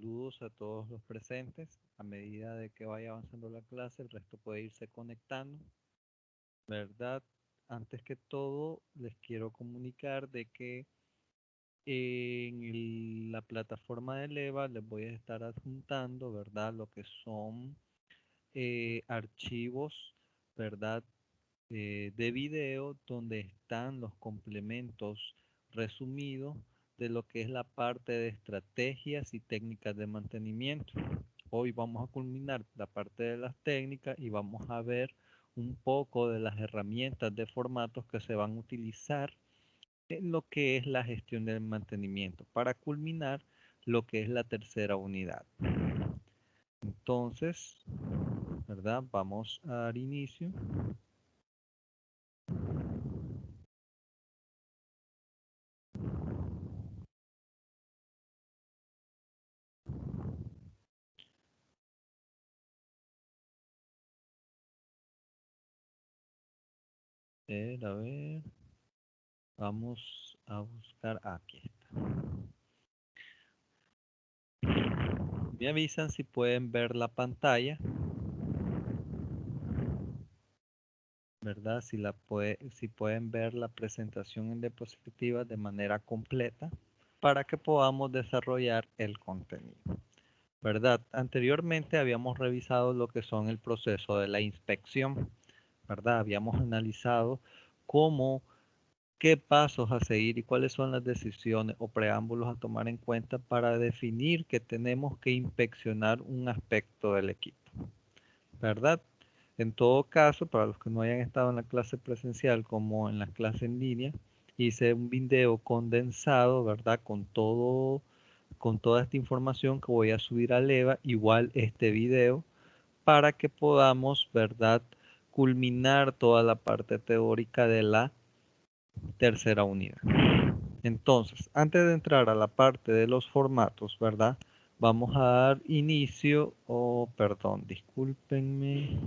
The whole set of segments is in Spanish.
Saludos a todos los presentes. A medida de que vaya avanzando la clase, el resto puede irse conectando, ¿verdad? Antes que todo, les quiero comunicar de que en la plataforma de Leva les voy a estar adjuntando, ¿verdad? Lo que son archivos, ¿verdad? De video donde están los complementos resumidos de lo que es la parte de estrategias y técnicas de mantenimiento. Hoy vamos a culminar la parte de las técnicas y vamos a ver un poco de las herramientas de formatos que se van a utilizar en lo que es la gestión del mantenimiento para culminar lo que es la tercera unidad. Entonces, ¿verdad? Vamos a dar inicio. A ver, vamos a buscar, aquí está. Me avisan si pueden ver la pantalla, ¿verdad? Si pueden ver la presentación en diapositiva de manera completa para que podamos desarrollar el contenido, ¿verdad? Anteriormente habíamos revisado lo que son el proceso de la inspección, ¿verdad? Habíamos analizado qué pasos a seguir y cuáles son las decisiones o preámbulos a tomar en cuenta para definir que tenemos que inspeccionar un aspecto del equipo, ¿verdad? En todo caso, para los que no hayan estado en la clase presencial como en la clase en línea, hice un video condensado, ¿verdad? Con toda esta información que voy a subir a Leva, igual este video, para que podamos, ¿verdad? Culminar toda la parte teórica de la tercera unidad. Entonces, antes de entrar a la parte de los formatos, ¿verdad? Vamos a dar inicio, perdón, discúlpenme.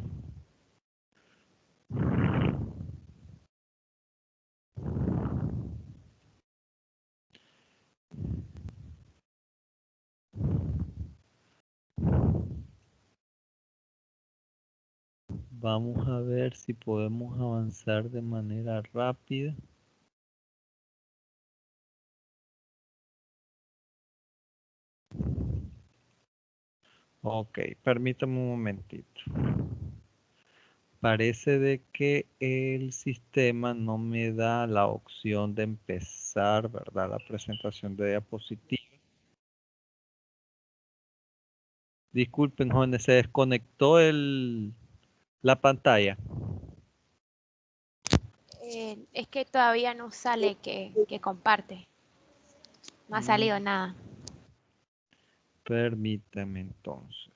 Vamos a ver si podemos avanzar de manera rápida. Ok, permítame un momentito. Parece de que el sistema no me da la opción de empezar, ¿verdad? La presentación de diapositivas. Disculpen, jóvenes, se desconectó la pantalla. Es que todavía no sale que comparte. No ha salido nada. Permítame entonces.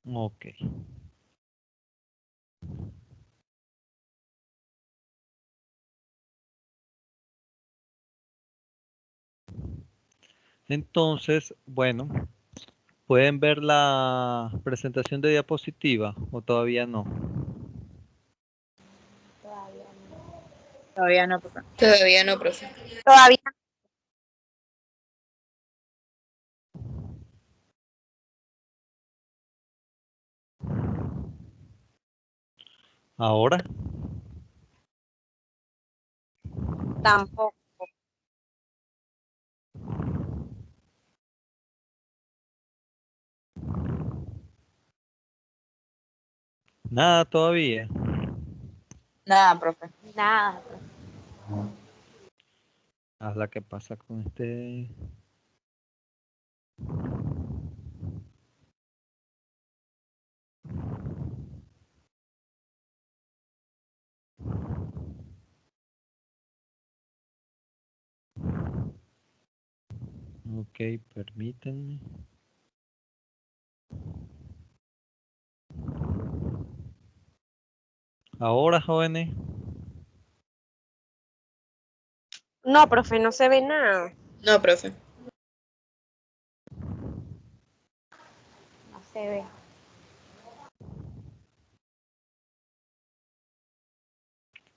Ok. Entonces, bueno, ¿pueden ver la presentación de diapositiva o todavía no? Todavía no, profe. Todavía no, profe. Todavía. ¿Ahora? Tampoco. Nada todavía. Nada, profe. Nada. Haz la que pasa con este. Ok, permítanme. Ahora, jóvenes, No, profe, no se ve nada. No, profe. No se ve.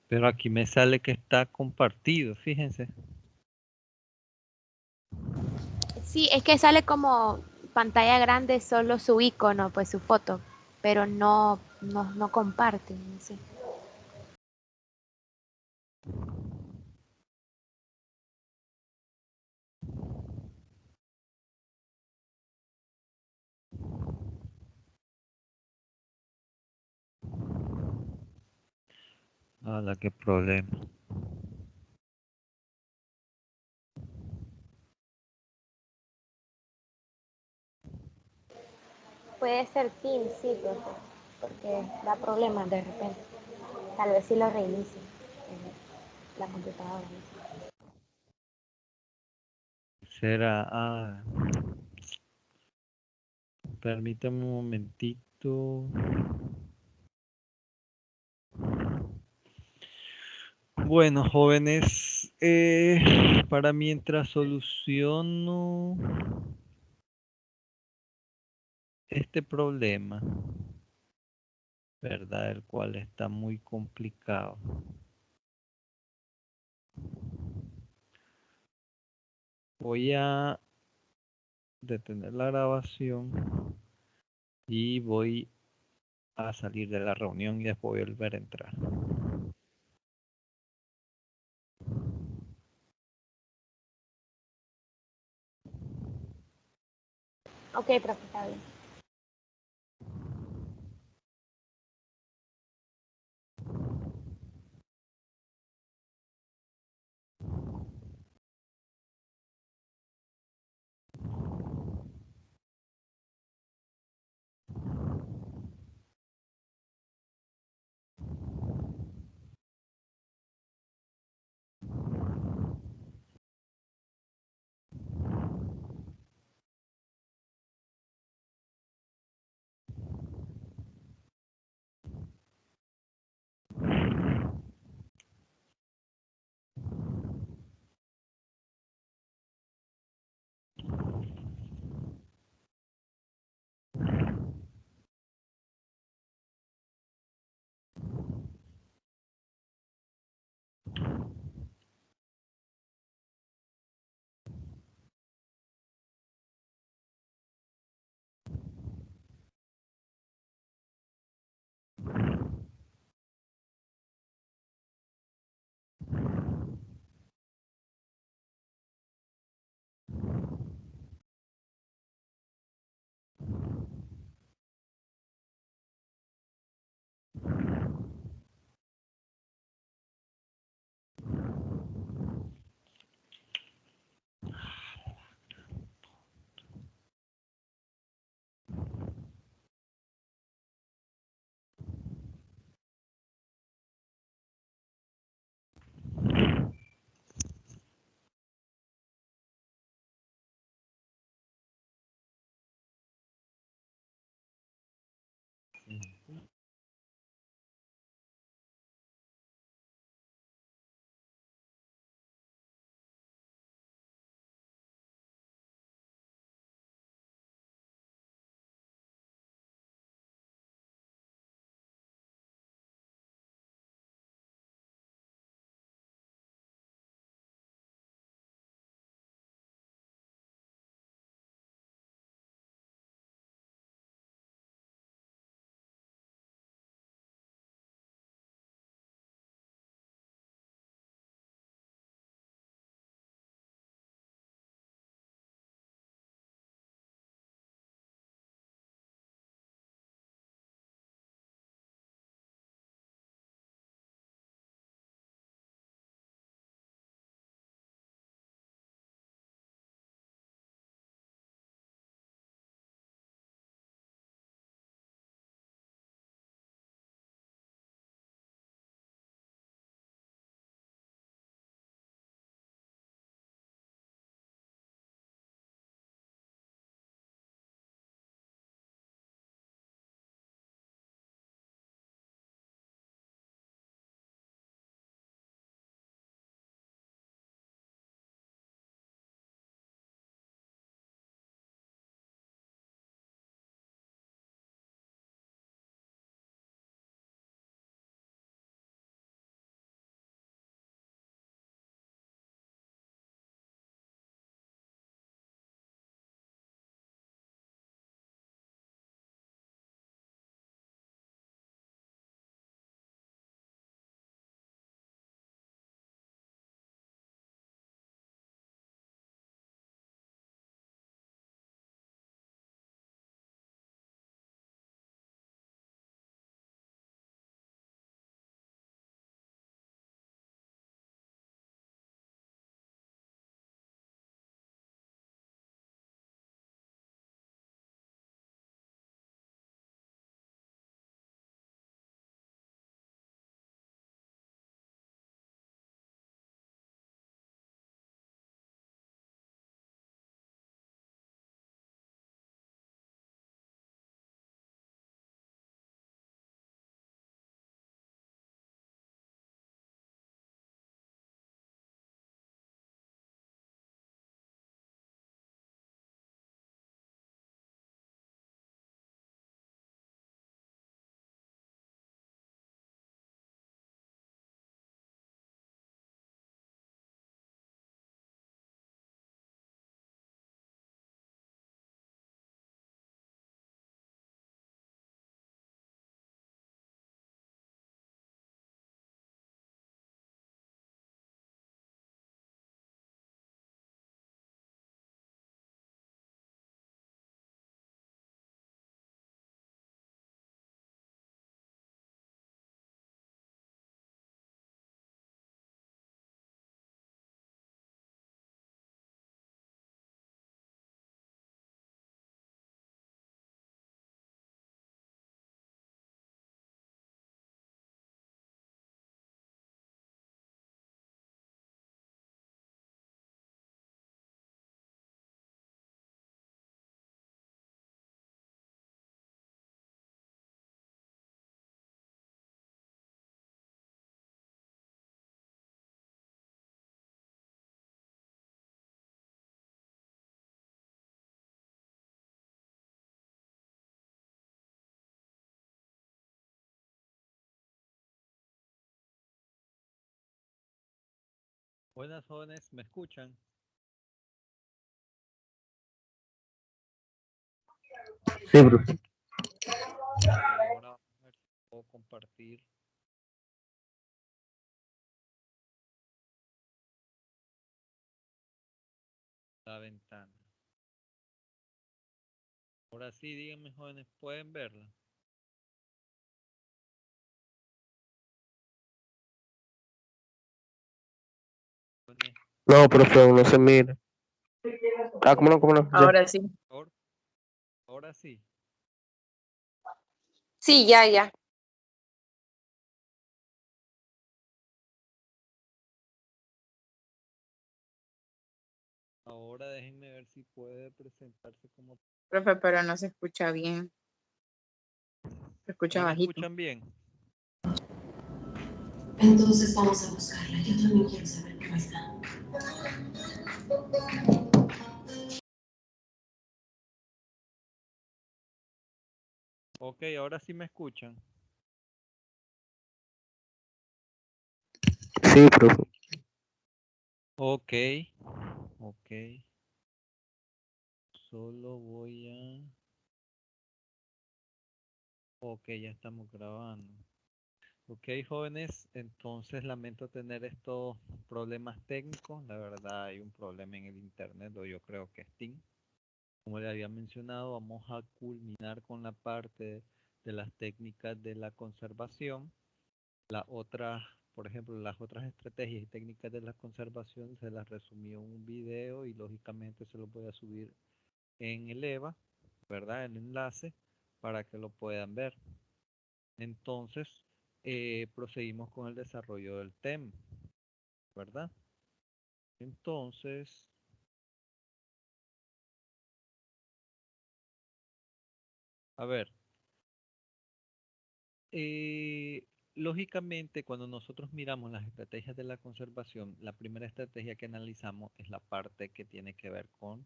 pero aquí me sale que está compartido, fíjense. Sí, es que sale como pantalla grande solo su icono, pues su foto, pero no comparte. No sé. Hala, qué problema. Puede ser Teams, sí, profe, porque da problemas de repente. Tal vez si lo reinicie la computadora. ¿No? Será, permítame un momentito. Bueno, jóvenes, para mientras soluciono este problema, ¿verdad? El cual está muy complicado. Voy a detener la grabación y voy a salir de la reunión y después volver a entrar. Ok, profe, está bien. Buenas jóvenes, ¿me escuchan? Sí, profe. Ahora vamos a ver si puedo compartir. La ventana. Ahora sí, díganme jóvenes, ¿pueden verla? Jóvenes, No, profe, aún no se mira. Ah, ¿cómo no? Ya. Ahora sí. ahora sí. Sí, ya. Ahora déjenme ver si puede presentarse como... Profe, pero no se escucha bien. Se escucha ¿No me bajito. escuchan bien? Entonces vamos a buscarla. Yo también quiero saber cómo está. Ok, ahora sí me escuchan. Sí, profe. Ok. Solo voy a... Ok, ya estamos grabando. Ok, jóvenes, entonces lamento tener estos problemas técnicos. La verdad hay un problema en el internet, o yo creo que es Steam. Como le había mencionado, vamos a culminar con la parte de las técnicas de la conservación. La otra, por ejemplo, las otras estrategias y técnicas de la conservación se las resumí en un video y lógicamente se los voy a subir en el EVA, ¿verdad? El enlace para que lo puedan ver. Entonces, proseguimos con el desarrollo del tema, ¿verdad? Entonces, a ver, lógicamente cuando nosotros miramos las estrategias de la conservación, la primera estrategia que analizamos es la parte que tiene que ver con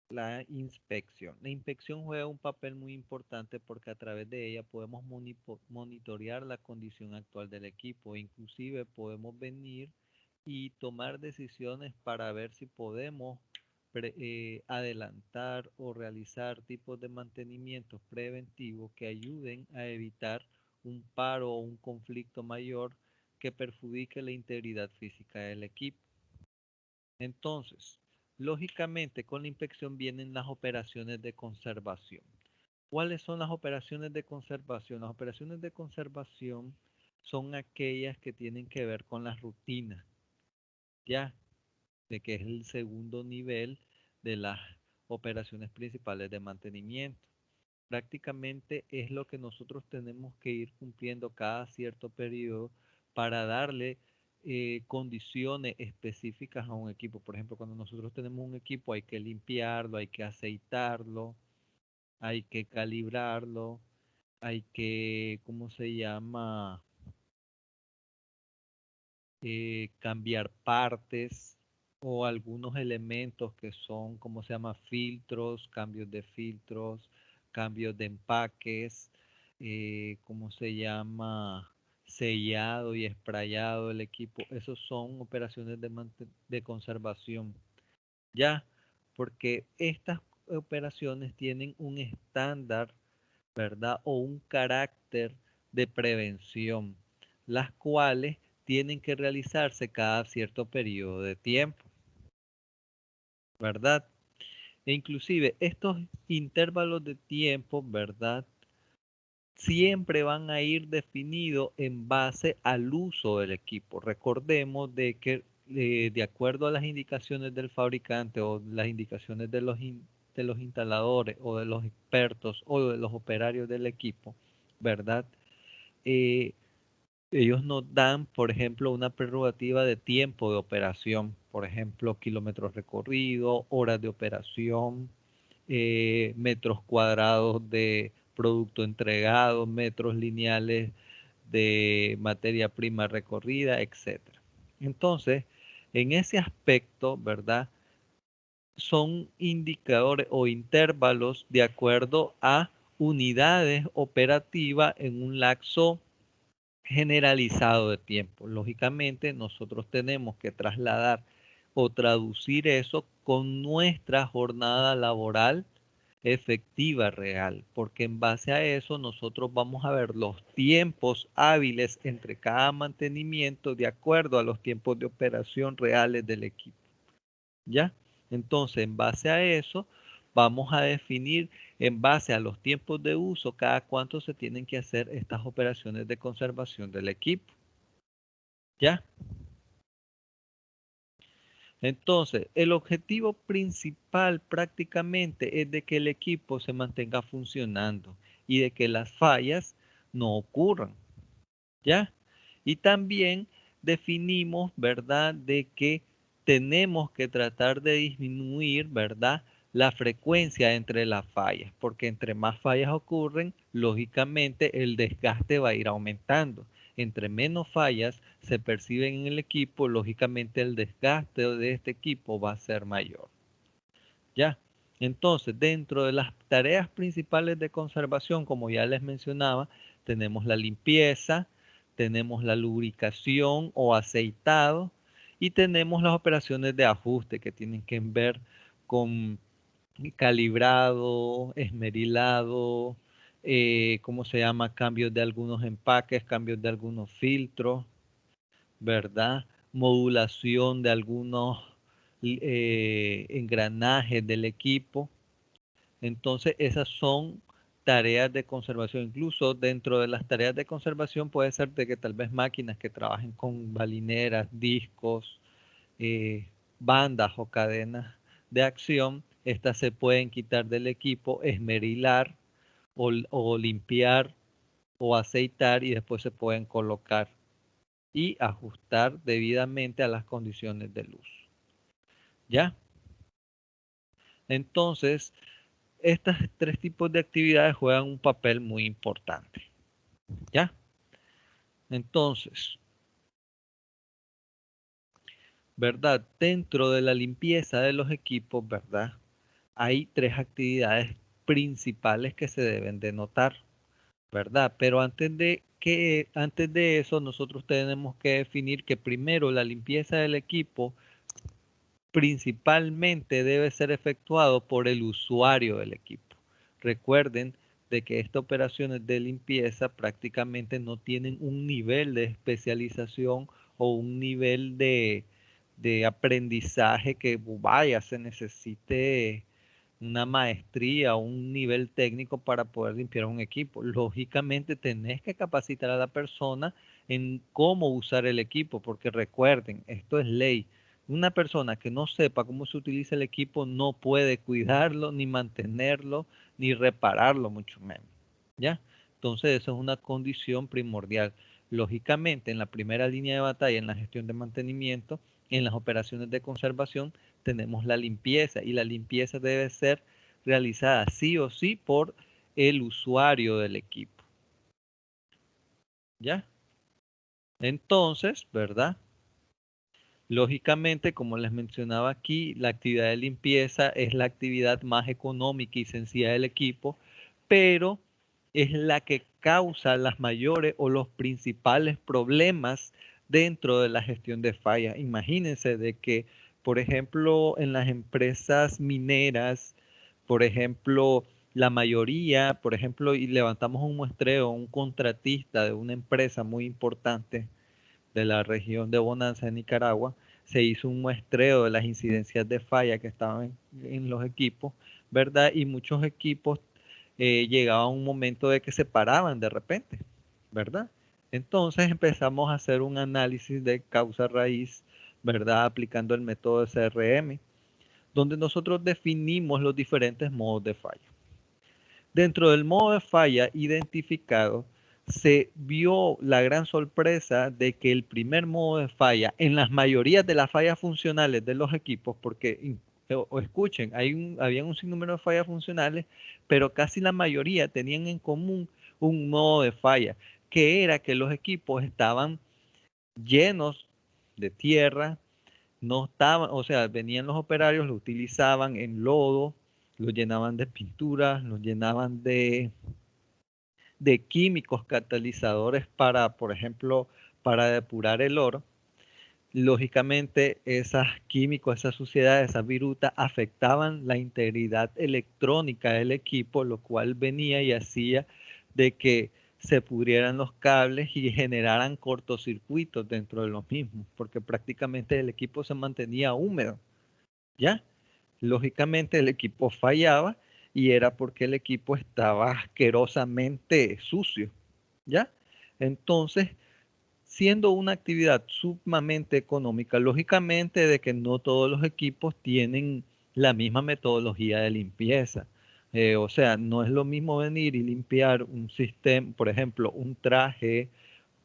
la inspección. La inspección juega un papel muy importante porque a través de ella podemos monitorear la condición actual del equipo. Inclusive podemos venir y tomar decisiones para ver si podemos adelantar o realizar tipos de mantenimientos preventivos que ayuden a evitar un paro o un conflicto mayor que perjudique la integridad física del equipo. Entonces, lógicamente con la inspección vienen las operaciones de conservación. ¿Cuáles son las operaciones de conservación? Las operaciones de conservación son aquellas que tienen que ver con las rutinas, ya, de que es el segundo nivel de las operaciones principales de mantenimiento. Prácticamente es lo que nosotros tenemos que ir cumpliendo cada cierto periodo para darle condiciones específicas a un equipo. Por ejemplo, cuando nosotros tenemos un equipo hay que limpiarlo, hay que aceitarlo, hay que calibrarlo, hay que, ¿cómo se llama? Cambiar partes o algunos elementos que son, ¿cómo se llama? Filtros, cambios de empaques, ¿cómo se llama? Sellado y sprayado el equipo. Esos son operaciones de conservación. Ya, porque estas operaciones tienen un estándar, ¿verdad? O un carácter de prevención, las cuales tienen que realizarse cada cierto periodo de tiempo, ¿verdad? E inclusive estos intervalos de tiempo, ¿verdad? Siempre van a ir definidos en base al uso del equipo. Recordemos de que de acuerdo a las indicaciones del fabricante o las indicaciones de los instaladores o de los expertos o de los operarios del equipo, ¿verdad? Ellos nos dan, por ejemplo, una prerrogativa de tiempo de operación, por ejemplo, kilómetros recorridos, horas de operación, metros cuadrados de producto entregado, metros lineales de materia prima recorrida, etc. Entonces, en ese aspecto, ¿verdad? Son indicadores o intervalos de acuerdo a unidades operativas en un lapso generalizado de tiempo. Lógicamente, nosotros tenemos que trasladar o traducir eso con nuestra jornada laboral efectiva real, porque en base a eso nosotros vamos a ver los tiempos hábiles entre cada mantenimiento de acuerdo a los tiempos de operación reales del equipo. ¿Ya? Entonces, en base a eso, vamos a definir en base a los tiempos de uso cada cuánto se tienen que hacer estas operaciones de conservación del equipo. ¿Ya? Entonces, el objetivo principal prácticamente es de que el equipo se mantenga funcionando y de que las fallas no ocurran. ¿Ya? Y también definimos, ¿verdad?, de que tenemos que tratar de disminuir, ¿verdad?, la frecuencia entre las fallas, porque entre más fallas ocurren, lógicamente el desgaste va a ir aumentando. Entre menos fallas se perciben en el equipo, lógicamente el desgaste de este equipo va a ser mayor. ¿Ya? Entonces, dentro de las tareas principales de conservación, como ya les mencionaba, tenemos la limpieza, tenemos la lubricación o aceitado y tenemos las operaciones de ajuste que tienen que ver con calibrado, esmerilado, ¿cómo se llama? Cambios de algunos empaques, cambios de algunos filtros, ¿verdad? Modulación de algunos engranajes del equipo. Entonces, esas son tareas de conservación. Incluso dentro de las tareas de conservación puede ser de que tal vez máquinas que trabajen con balineras, discos, bandas o cadenas de acción, estas se pueden quitar del equipo, esmerilar o limpiar o aceitar y después se pueden colocar y ajustar debidamente a las condiciones de luz. ¿Ya? Entonces, estos tres tipos de actividades juegan un papel muy importante. ¿Ya? Entonces, ¿verdad? Dentro de la limpieza de los equipos, ¿verdad? Hay tres actividades principales que se deben de notar, ¿verdad? Pero antes de eso, nosotros tenemos que definir que primero la limpieza del equipo principalmente debe ser efectuado por el usuario del equipo. Recuerden de que estas operaciones de limpieza prácticamente no tienen un nivel de especialización o un nivel de aprendizaje que vaya, se necesite una maestría o un nivel técnico para poder limpiar un equipo. Lógicamente tenés que capacitar a la persona en cómo usar el equipo, porque recuerden, esto es ley. Una persona que no sepa cómo se utiliza el equipo no puede cuidarlo, ni mantenerlo, ni repararlo, mucho menos. ¿Ya? Entonces, eso es una condición primordial. Lógicamente, en la primera línea de batalla, en la gestión de mantenimiento, en las operaciones de conservación, tenemos la limpieza y la limpieza debe ser realizada sí o sí por el usuario del equipo. ¿Ya? Entonces, ¿verdad? Lógicamente, como les mencionaba aquí, la actividad de limpieza es la actividad más económica y sencilla del equipo, pero es la que causa las mayores o los principales problemas dentro de la gestión de fallas. Imagínense de que, por ejemplo, en las empresas mineras, por ejemplo, la mayoría, por ejemplo, y levantamos un muestreo, un contratista de una empresa muy importante de la región de Bonanza de Nicaragua, se hizo un muestreo de las incidencias de falla que estaban en los equipos, ¿verdad? Y muchos equipos llegaba un momento de que se paraban de repente, ¿verdad? Entonces empezamos a hacer un análisis de causa raíz, ¿verdad? Aplicando el método de CRM, donde nosotros definimos los diferentes modos de falla. Dentro del modo de falla identificado, se vio la gran sorpresa de que el primer modo de falla, en las mayorías de las fallas funcionales de los equipos, porque o escuchen, había un sinnúmero de fallas funcionales, pero casi la mayoría tenían en común un modo de falla, que era que los equipos estaban llenos de tierra, no estaban, o sea, venían los operarios, lo utilizaban en lodo, lo llenaban de pintura, lo llenaban de de químicos catalizadores para, por ejemplo, para depurar el oro, lógicamente esos químicos, esas suciedades, esas virutas afectaban la integridad electrónica del equipo, lo cual venía y hacía de que se pudrieran los cables y generaran cortocircuitos dentro de los mismos, porque prácticamente el equipo se mantenía húmedo, ¿ya? Lógicamente el equipo fallaba y era porque el equipo estaba asquerosamente sucio, ¿ya? Entonces, siendo una actividad sumamente económica, lógicamente de que no todos los equipos tienen la misma metodología de limpieza. O sea, no es lo mismo venir y limpiar un sistema, por ejemplo, un traje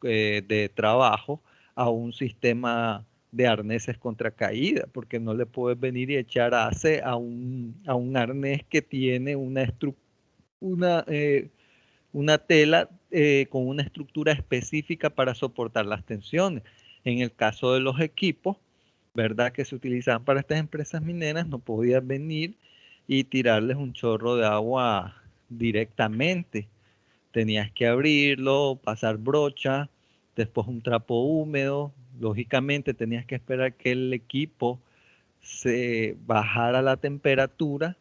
de trabajo a un sistema de arneses contra caída, porque no le puedes venir y echar ACE a un arnés que tiene una tela con una estructura específica para soportar las tensiones. En el caso de los equipos, ¿verdad? Que se utilizaban para estas empresas mineras, no podías venir y tirarles un chorro de agua directamente. Tenías que abrirlo, pasar brocha, después un trapo húmedo. Lógicamente tenías que esperar que el equipo se bajara la temperatura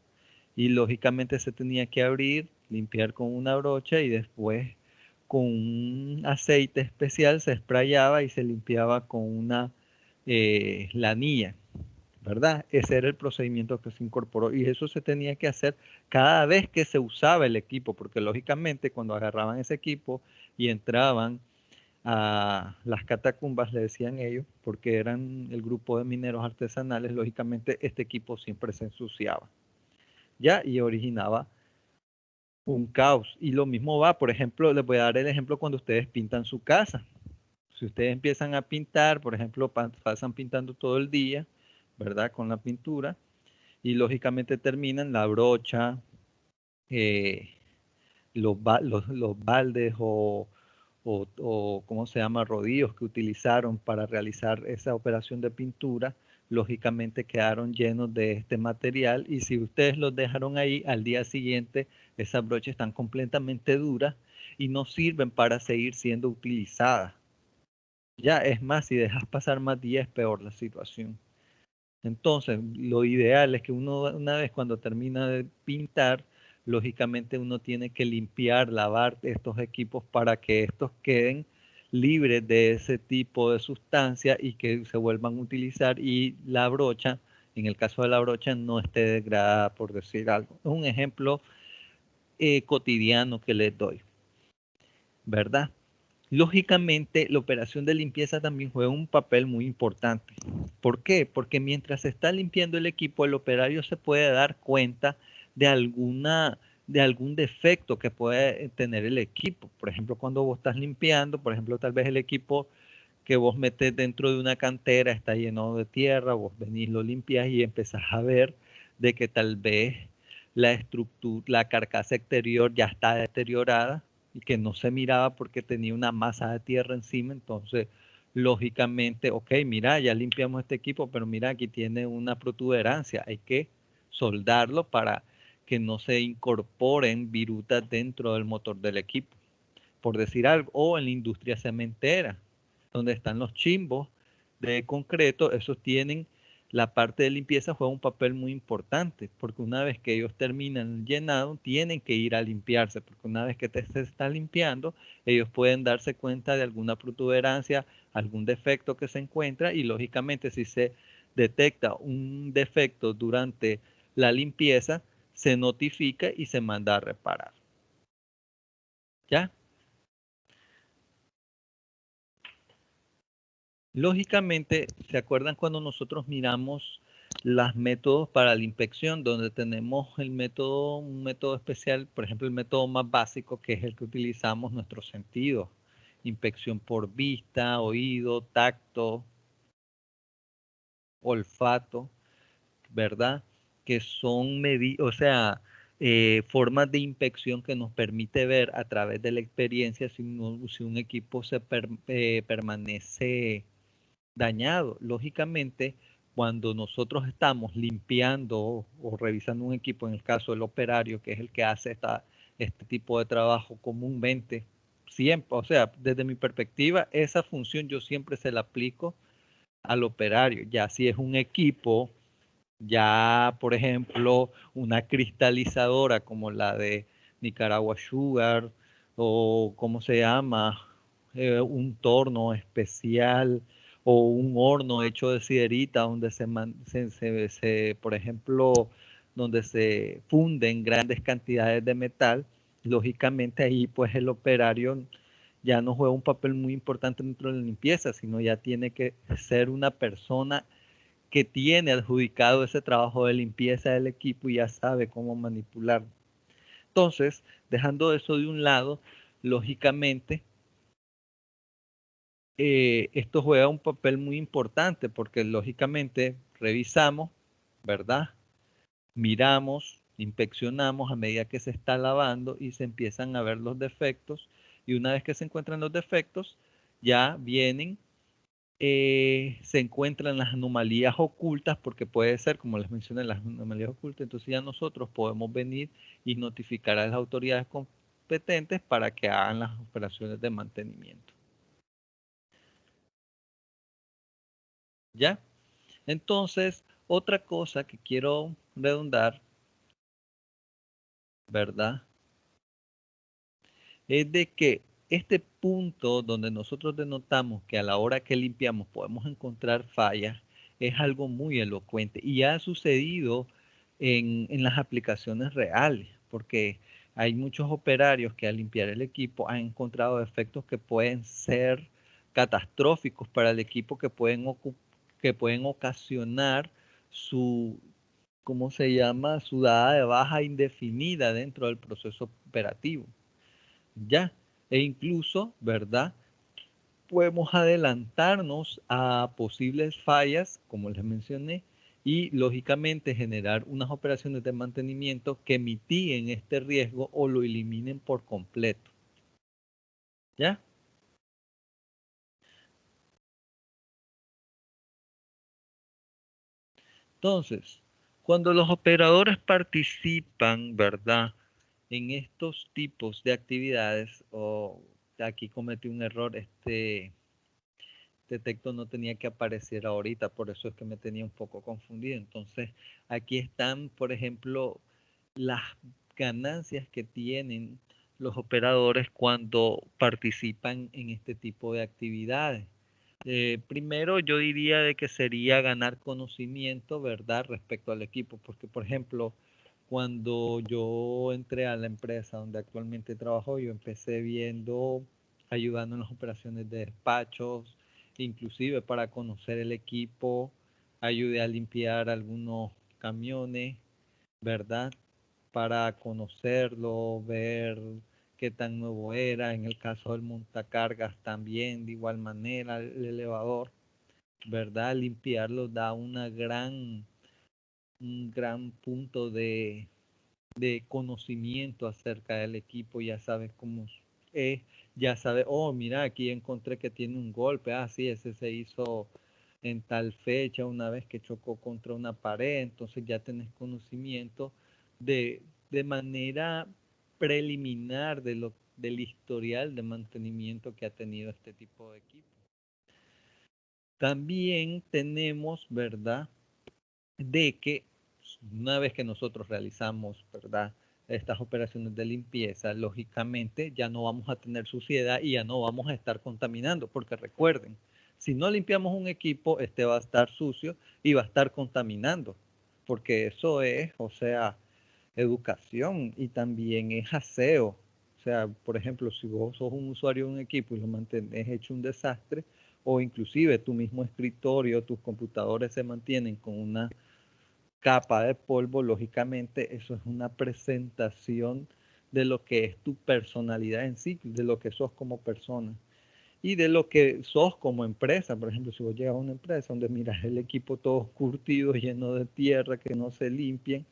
y lógicamente se tenía que abrir, limpiar con una brocha y después con un aceite especial se sprayaba y se limpiaba con una lanilla, ¿verdad? Ese era el procedimiento que se incorporó y eso se tenía que hacer cada vez que se usaba el equipo, porque lógicamente cuando agarraban ese equipo y entraban a las catacumbas, le decían ellos, porque eran el grupo de mineros artesanales, lógicamente este equipo siempre se ensuciaba, ¿ya? Y originaba un caos. Y lo mismo va, por ejemplo, les voy a dar el ejemplo cuando ustedes pintan su casa. Si ustedes empiezan a pintar, por ejemplo, pasan pintando todo el día, ¿verdad? Con la pintura, y lógicamente terminan la brocha, eh, los baldes o ¿cómo se llama? Rodillos que utilizaron para realizar esa operación de pintura, lógicamente quedaron llenos de este material y si ustedes los dejaron ahí al día siguiente, esas brochas están completamente duras y no sirven para seguir siendo utilizadas. Ya, es más, si dejas pasar más días es peor la situación. Entonces, lo ideal es que uno una vez cuando termina de pintar, lógicamente uno tiene que limpiar, lavar estos equipos para que estos queden libres de ese tipo de sustancia y que se vuelvan a utilizar y la brocha, en el caso de la brocha, no esté degradada, por decir algo. Es un ejemplo cotidiano que les doy, ¿verdad? Lógicamente, la operación de limpieza también juega un papel muy importante. ¿Por qué? Porque mientras se está limpiando el equipo, el operario se puede dar cuenta de algún defecto que puede tener el equipo. Por ejemplo, cuando vos estás limpiando, por ejemplo, tal vez el equipo que vos metes dentro de una cantera está lleno de tierra, vos venís, lo limpias y empezás a ver de que tal vez la estructura, la carcasa exterior ya está deteriorada y que no se miraba porque tenía una masa de tierra encima, entonces lógicamente, ok, mira, ya limpiamos este equipo, pero mira, aquí tiene una protuberancia, hay que soldarlo para que no se incorporen virutas dentro del motor del equipo, por decir algo, o en la industria cementera, donde están los chimbos de concreto, esos tienen la parte de limpieza juega un papel muy importante, porque una vez que ellos terminan el llenado, tienen que ir a limpiarse, porque una vez que se está limpiando, ellos pueden darse cuenta de alguna protuberancia, algún defecto que se encuentra, y lógicamente si se detecta un defecto durante la limpieza, se notifica y se manda a reparar. ¿Ya? Lógicamente, ¿se acuerdan cuando nosotros miramos los métodos para la inspección, donde tenemos un método especial, por ejemplo, el método más básico, que es el que utilizamos nuestros sentidos? Inspección por vista, oído, tacto, olfato, ¿verdad? Que son formas de inspección que nos permite ver a través de la experiencia si un equipo permanece dañado. Lógicamente, cuando nosotros estamos limpiando o revisando un equipo, en el caso del operario, que es el que hace este tipo de trabajo comúnmente. Siempre, o sea, desde mi perspectiva, esa función yo siempre se la aplico al operario. Ya si es un equipo, ya por ejemplo, una cristalizadora como la de Nicaragua Sugar, o cómo se llama, un torno especial, o un horno hecho de siderita donde por ejemplo, donde se funden grandes cantidades de metal. Lógicamente ahí pues el operario ya no juega un papel muy importante dentro de la limpieza, sino ya tiene que ser una persona que tiene adjudicado ese trabajo de limpieza del equipo y ya sabe cómo manipularlo. Entonces, dejando eso de un lado, lógicamente, esto juega un papel muy importante porque lógicamente revisamos, ¿verdad? Miramos, inspeccionamos a medida que se está lavando y se empiezan a ver los defectos, y una vez que se encuentran los defectos, ya vienen, se encuentran las anomalías ocultas, porque puede ser, como les mencioné, las anomalías ocultas. Entonces ya nosotros podemos venir y notificar a las autoridades competentes para que hagan las operaciones de mantenimiento. ¿Ya? Entonces, otra cosa que quiero redundar, ¿verdad? Es de que este punto donde nosotros denotamos que a la hora que limpiamos podemos encontrar fallas es algo muy elocuente y ha sucedido en las aplicaciones reales, porque hay muchos operarios que al limpiar el equipo han encontrado efectos que pueden ser catastróficos para el equipo, que pueden ocasionar su, ¿cómo se llama? Su dada de baja indefinida dentro del proceso operativo. Ya, e incluso, ¿verdad? Podemos adelantarnos a posibles fallas, como les mencioné, y lógicamente generar unas operaciones de mantenimiento que mitiguen este riesgo o lo eliminen por completo. ¿Ya? Entonces, cuando los operadores participan, ¿verdad?, en estos tipos de actividades, o aquí cometí un error, este texto no tenía que aparecer ahorita, por eso es que me tenía un poco confundido. Entonces, aquí están, por ejemplo, las ganancias que tienen los operadores cuando participan en este tipo de actividades. Primero, yo diría de que sería ganar conocimiento, ¿verdad?, respecto al equipo, porque, por ejemplo, cuando yo entré a la empresa donde actualmente trabajo, yo empecé ayudando en las operaciones de despachos, inclusive para conocer el equipo, ayudé a limpiar algunos camiones, ¿verdad? Para conocerlo, ver qué tan nuevo era. En el caso del montacargas también, de igual manera, el elevador, ¿verdad? Limpiarlo da un gran punto de conocimiento acerca del equipo. Ya sabes cómo es, ya sabes, oh, mira, aquí encontré que tiene un golpe, sí, ese se hizo en tal fecha, una vez que chocó contra una pared. Entonces ya tenés conocimiento de manera preliminar del historial de mantenimiento que ha tenido este tipo de equipo. También tenemos, ¿verdad?, de que una vez que nosotros realizamos, ¿verdad?, estas operaciones de limpieza, lógicamente ya no vamos a tener suciedad y ya no vamos a estar contaminando, porque recuerden, si no limpiamos un equipo, este va a estar sucio y va a estar contaminando, porque eso es, o sea, educación y también es aseo. O sea, por ejemplo, si vos sos un usuario de un equipo y lo mantenés hecho un desastre, o inclusive tu mismo escritorio, tus computadores se mantienen con una capa de polvo, lógicamente eso es una presentación de lo que es tu personalidad en sí, de lo que sos como persona y de lo que sos como empresa. Por ejemplo, si vos llegas a una empresa donde miras el equipo todo curtido, lleno de tierra, que no se limpien,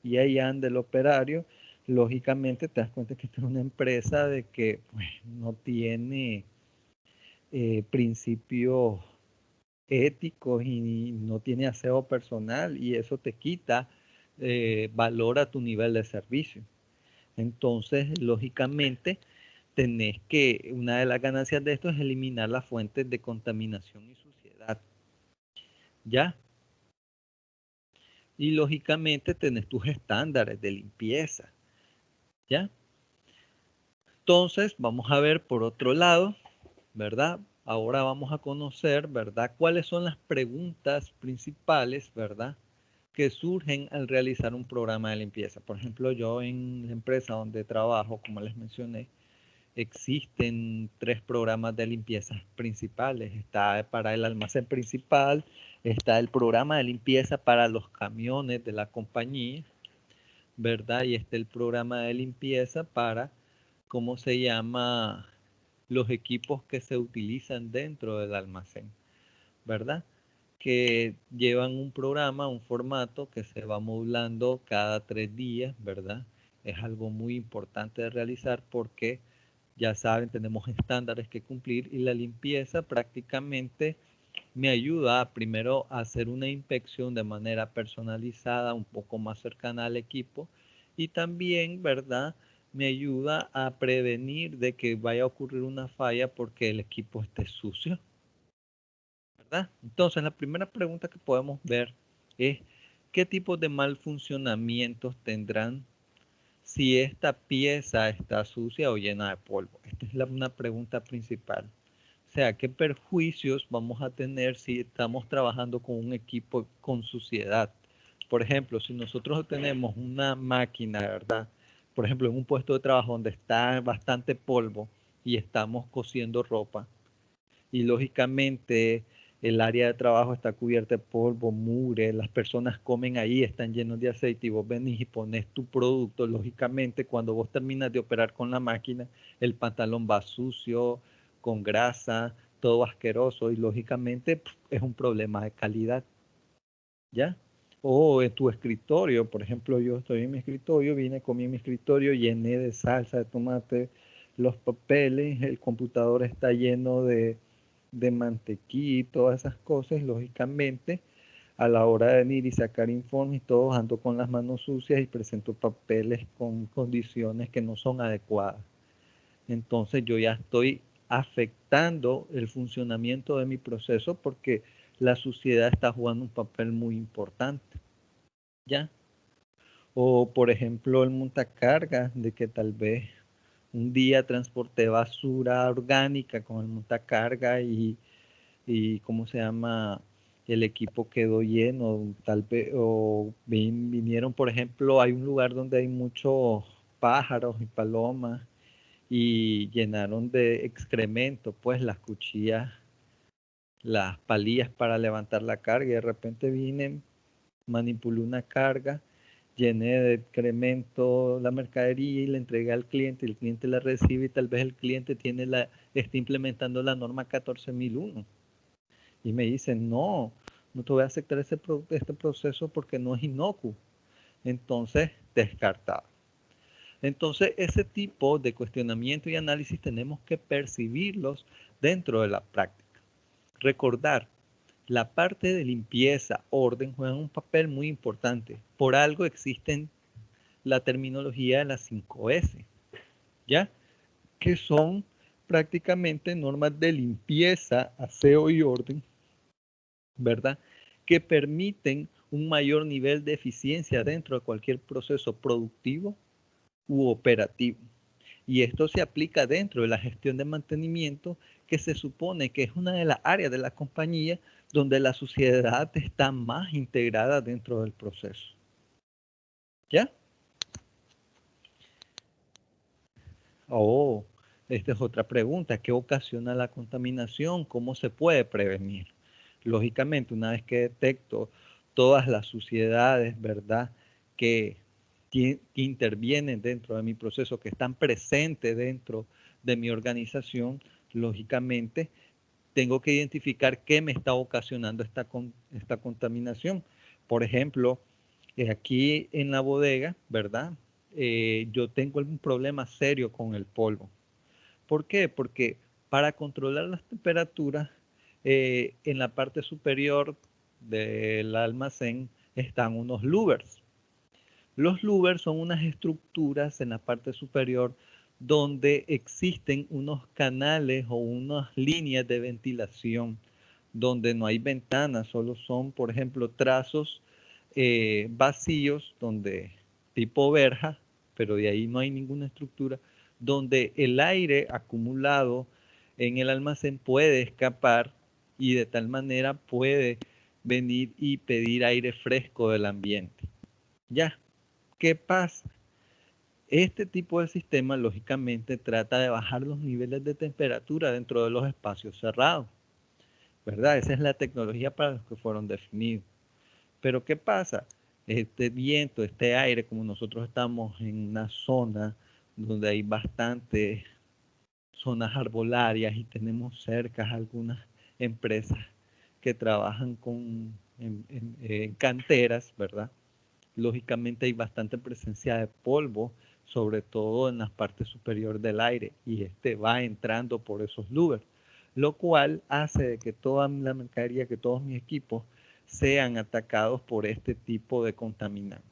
y ahí anda el operario, lógicamente te das cuenta que esta es una empresa de que pues, no tiene principios éticos y no tiene aseo personal, y eso te quita valor a tu nivel de servicio. Entonces, lógicamente, tenés que, una de las ganancias de esto es eliminar las fuentes de contaminación y suciedad. ¿Ya? Y lógicamente tenés tus estándares de limpieza. ¿Ya? Entonces, vamos a ver por otro lado, ¿verdad? Ahora vamos a conocer, ¿verdad? ¿Cuáles son las preguntas principales, ¿verdad? Que surgen al realizar un programa de limpieza. Por ejemplo, yo en la empresa donde trabajo, como les mencioné, existen 3 programas de limpieza principales. Está para el almacén principal, está el programa de limpieza para los camiones de la compañía, ¿verdad? Y está el programa de limpieza para, ¿cómo se llama? Los equipos que se utilizan dentro del almacén, ¿verdad? Que llevan un programa, un formato que se va modulando cada 3 días, ¿verdad? Es algo muy importante de realizar porque ya saben, tenemos estándares que cumplir y la limpieza prácticamente me ayuda primero a hacer una inspección de manera personalizada, un poco más cercana al equipo y también, ¿verdad? Me ayuda a prevenir de que vaya a ocurrir una falla porque el equipo esté sucio, ¿verdad? Entonces, la primera pregunta que podemos ver es ¿qué tipo de mal funcionamientos tendrán si esta pieza está sucia o llena de polvo? Esta es una pregunta principal. O sea, ¿qué perjuicios vamos a tener si estamos trabajando con un equipo con suciedad? Por ejemplo, si nosotros tenemos una máquina, ¿verdad? Por ejemplo, en un puesto de trabajo donde está bastante polvo y estamos cosiendo ropa y lógicamente el área de trabajo está cubierta de polvo, mugre, las personas comen ahí, están llenos de aceite y vos venís y pones tu producto, lógicamente cuando vos terminas de operar con la máquina, el pantalón va sucio, con grasa, todo asqueroso y lógicamente es un problema de calidad, ¿ya? O en tu escritorio, por ejemplo, yo estoy en mi escritorio, vine, comí en mi escritorio, llené de salsa de tomate los papeles, el computador está lleno de mantequilla y todas esas cosas, lógicamente, a la hora de venir y sacar informes, todos ando con las manos sucias y presento papeles con condiciones que no son adecuadas. Entonces yo ya estoy afectando el funcionamiento de mi proceso porque la suciedad está jugando un papel muy importante, ¿ya? O por ejemplo el montacargas, de que tal vez un día transporté basura orgánica con el montacarga y ¿cómo se llama? El equipo quedó lleno, tal vez, o vinieron, por ejemplo, hay un lugar donde hay muchos pájaros y palomas y llenaron de excremento, pues las cuchillas, las palillas para levantar la carga y de repente vine, manipulé una carga, llené de excremento la mercadería y la entregué al cliente, el cliente la recibe y tal vez el cliente está implementando la norma 14001 y me dicen, no te voy a aceptar este proceso porque no es inocuo. Entonces, descartado. Entonces, ese tipo de cuestionamiento y análisis tenemos que percibirlos dentro de la práctica. Recordar, la parte de limpieza, orden, juegan un papel muy importante. Por algo existen la terminología de las 5S, ¿ya? Que son prácticamente normas de limpieza, aseo y orden, ¿verdad? Que permiten un mayor nivel de eficiencia dentro de cualquier proceso productivo u operativo. Y esto se aplica dentro de la gestión de mantenimiento, que se supone que es una de las áreas de la compañía donde la sociedad está más integrada dentro del proceso. ¿Ya? Oh, esta es otra pregunta. ¿Qué ocasiona la contaminación? ¿Cómo se puede prevenir? Lógicamente, una vez que detecto todas las suciedades, ¿verdad? Que intervienen dentro de mi proceso, que están presentes dentro de mi organización, lógicamente, tengo que identificar qué me está ocasionando esta contaminación. Por ejemplo, aquí en la bodega, ¿verdad? Yo tengo algún problema serio con el polvo. ¿Por qué? Porque para controlar las temperaturas, en la parte superior del almacén están unos louvers. Los louvers son unas estructuras en la parte superior donde existen unos canales o unas líneas de ventilación, donde no hay ventanas, solo son, por ejemplo, trazos vacíos, donde tipo verja, pero de ahí no hay ninguna estructura, donde el aire acumulado en el almacén puede escapar y de tal manera puede venir y pedir aire fresco del ambiente. ¿Ya? ¿Qué pasa? Este tipo de sistema, lógicamente, trata de bajar los niveles de temperatura dentro de los espacios cerrados, ¿verdad? Esa es la tecnología para los que fueron definidos. Pero ¿qué pasa? Este viento, este aire, como nosotros estamos en una zona donde hay bastantes zonas arbolarias y tenemos cerca algunas empresas que trabajan en canteras, ¿verdad? Lógicamente hay bastante presencia de polvo, sobre todo en las partes superiores del aire, y este va entrando por esos louvers, lo cual hace de que toda la mercadería, que todos mis equipos sean atacados por este tipo de contaminantes.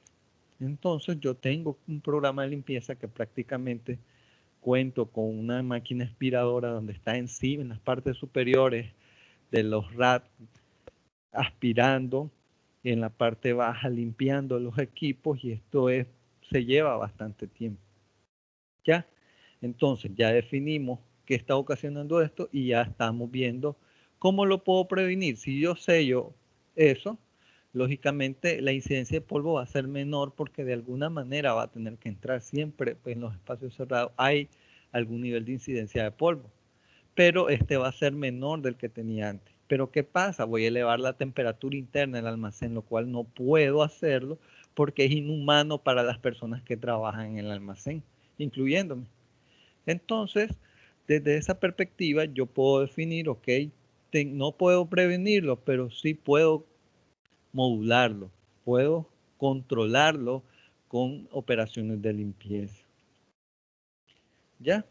Entonces yo tengo un programa de limpieza que prácticamente cuento con una máquina aspiradora donde está encima, en las partes superiores de los racks, aspirando, en la parte baja limpiando los equipos, y esto se lleva bastante tiempo. ¿Ya? Entonces ya definimos qué está ocasionando esto y ya estamos viendo cómo lo puedo prevenir. Si yo sello eso, lógicamente la incidencia de polvo va a ser menor porque de alguna manera va a tener que entrar siempre en los espacios cerrados. Hay algún nivel de incidencia de polvo, pero este va a ser menor del que tenía antes. Pero ¿qué pasa? Voy a elevar la temperatura interna del almacén, lo cual no puedo hacerlo porque es inhumano para las personas que trabajan en el almacén, incluyéndome. Entonces, desde esa perspectiva, yo puedo definir, ok, no puedo prevenirlo, pero sí puedo modularlo, puedo controlarlo con operaciones de limpieza. ¿Ya?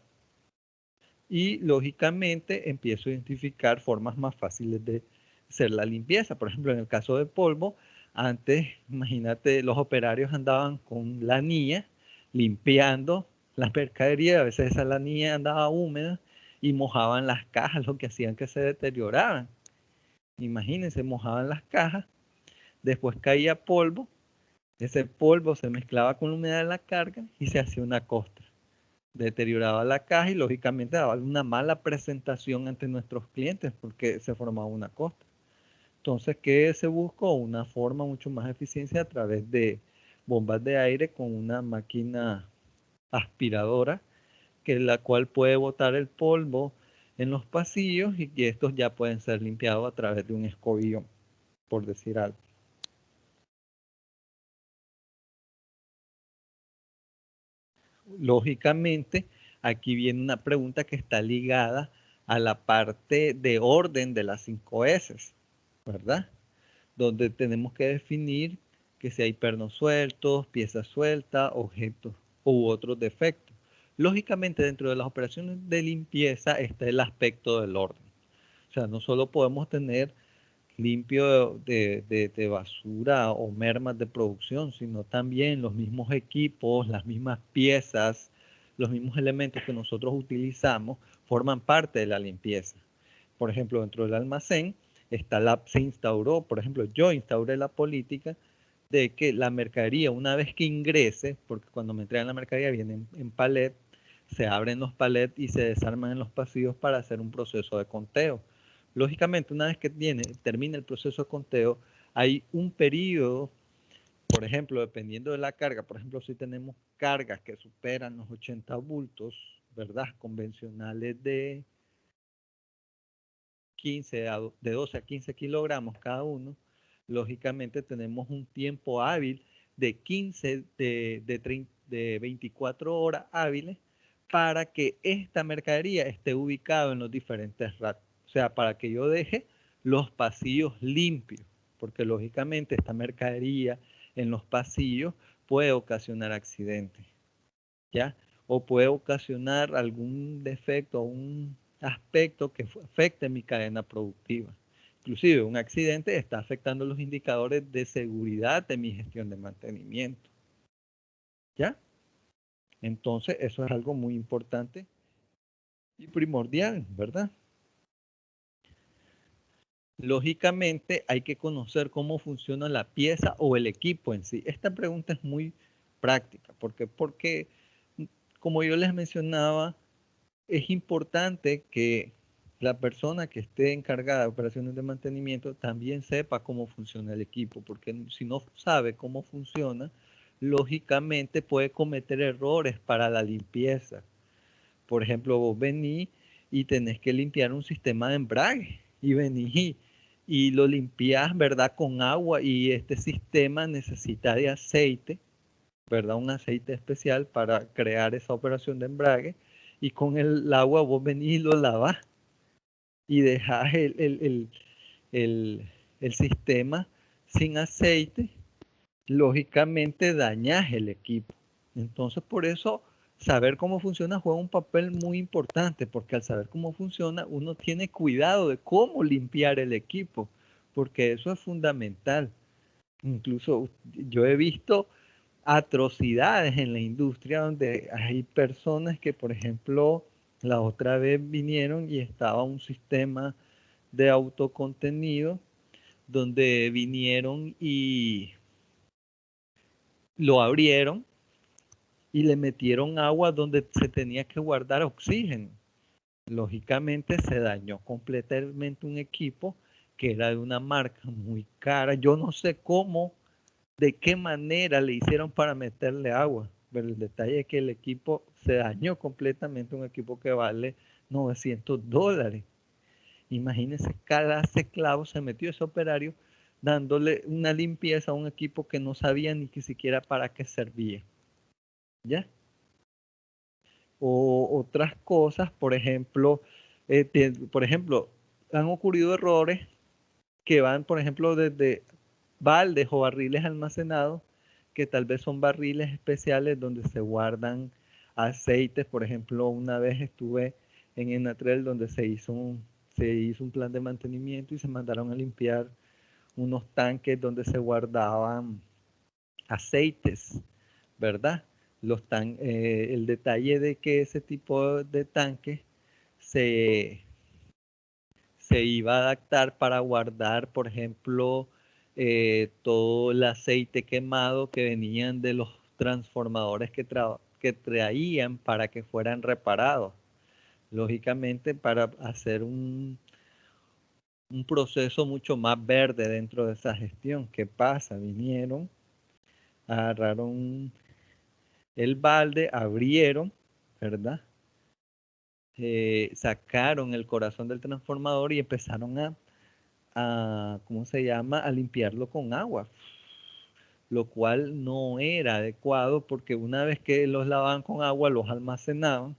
Y lógicamente empiezo a identificar formas más fáciles de hacer la limpieza. Por ejemplo, en el caso del polvo, antes, imagínate, los operarios andaban con la anilla limpiando la mercadería. A veces esa lanilla andaba húmeda y mojaban las cajas, lo que hacían que se deterioraran. Imagínense, mojaban las cajas, después caía polvo, ese polvo se mezclaba con la humedad de la carga y se hacía una costra. Deterioraba la caja y lógicamente daba una mala presentación ante nuestros clientes porque se formaba una costra. Entonces, ¿qué se buscó? Una forma mucho más eficiente a través de bombas de aire con una máquina aspiradora, que la cual puede botar el polvo en los pasillos y que estos ya pueden ser limpiados a través de un escobillón, por decir algo. Lógicamente, aquí viene una pregunta que está ligada a la parte de orden de las 5 S, ¿verdad? Donde tenemos que definir que si hay pernos sueltos, piezas sueltas, objetos u otros defectos. Lógicamente, dentro de las operaciones de limpieza está el aspecto del orden. O sea, no solo podemos tener limpio de basura o mermas de producción, sino también los mismos equipos, las mismas piezas, los mismos elementos que nosotros utilizamos forman parte de la limpieza. Por ejemplo, dentro del almacén se instauró, por ejemplo, yo instauré la política de que la mercadería, una vez que ingrese, porque cuando me entregan la mercadería viene en palet, se abren los palets y se desarman en los pasillos para hacer un proceso de conteo. Lógicamente, una vez que termina el proceso de conteo, hay un periodo, por ejemplo, dependiendo de la carga, por ejemplo, si tenemos cargas que superan los 80 bultos, ¿verdad? Convencionales de 12 a 15 kilogramos cada uno, lógicamente tenemos un tiempo hábil de 24 horas hábiles para que esta mercadería esté ubicada en los diferentes racks. O sea, para que yo deje los pasillos limpios, porque lógicamente esta mercadería en los pasillos puede ocasionar accidentes, ¿ya? O puede ocasionar algún defecto o un aspecto que afecte mi cadena productiva. Inclusive un accidente está afectando los indicadores de seguridad de mi gestión de mantenimiento. ¿Ya? Entonces, eso es algo muy importante y primordial, ¿verdad? Lógicamente, hay que conocer cómo funciona la pieza o el equipo en sí. Esta pregunta es muy práctica, porque como yo les mencionaba, es importante que la persona que esté encargada de operaciones de mantenimiento también sepa cómo funciona el equipo, porque si no sabe cómo funciona, lógicamente puede cometer errores para la limpieza. Por ejemplo, vos venís y tenés que limpiar un sistema de embrague y venís y lo limpias, ¿verdad? Con agua y este sistema necesita de aceite, ¿verdad? Un aceite especial para crear esa operación de embrague y con el agua vos venís y lo lavas y dejas el sistema sin aceite, lógicamente dañas el equipo. Entonces, por eso, saber cómo funciona juega un papel muy importante, porque al saber cómo funciona, uno tiene cuidado de cómo limpiar el equipo, porque eso es fundamental. Incluso yo he visto atrocidades en la industria donde hay personas que, por ejemplo, la otra vez vinieron y estaba un sistema de autocontenido donde vinieron y lo abrieron y le metieron agua donde se tenía que guardar oxígeno. Lógicamente se dañó completamente un equipo que era de una marca muy cara. Yo no sé cómo, de qué manera le hicieron para meterle agua, pero el detalle es que el equipo se dañó completamente, un equipo que vale $900. Imagínense, cada esclavo se metió ese operario dándole una limpieza a un equipo que no sabía ni siquiera para qué servía. ¿Ya? O otras cosas, por ejemplo, han ocurrido errores que van, por ejemplo, desde baldes o barriles almacenados, que tal vez son barriles especiales donde se guardan aceites. Por ejemplo, una vez estuve en Enatrel donde se hizo un plan de mantenimiento y se mandaron a limpiar unos tanques donde se guardaban aceites, ¿verdad? El detalle de que ese tipo de tanques se iba a adaptar para guardar, por ejemplo, todo el aceite quemado que venían de los transformadores que traían para que fueran reparados. Lógicamente, para hacer un proceso mucho más verde dentro de esa gestión. ¿Qué pasa? Vinieron, agarraron el balde, abrieron, ¿verdad? Sacaron el corazón del transformador y empezaron ¿cómo se llama? A limpiarlo con agua, lo cual no era adecuado porque una vez que los lavaban con agua, los almacenaban.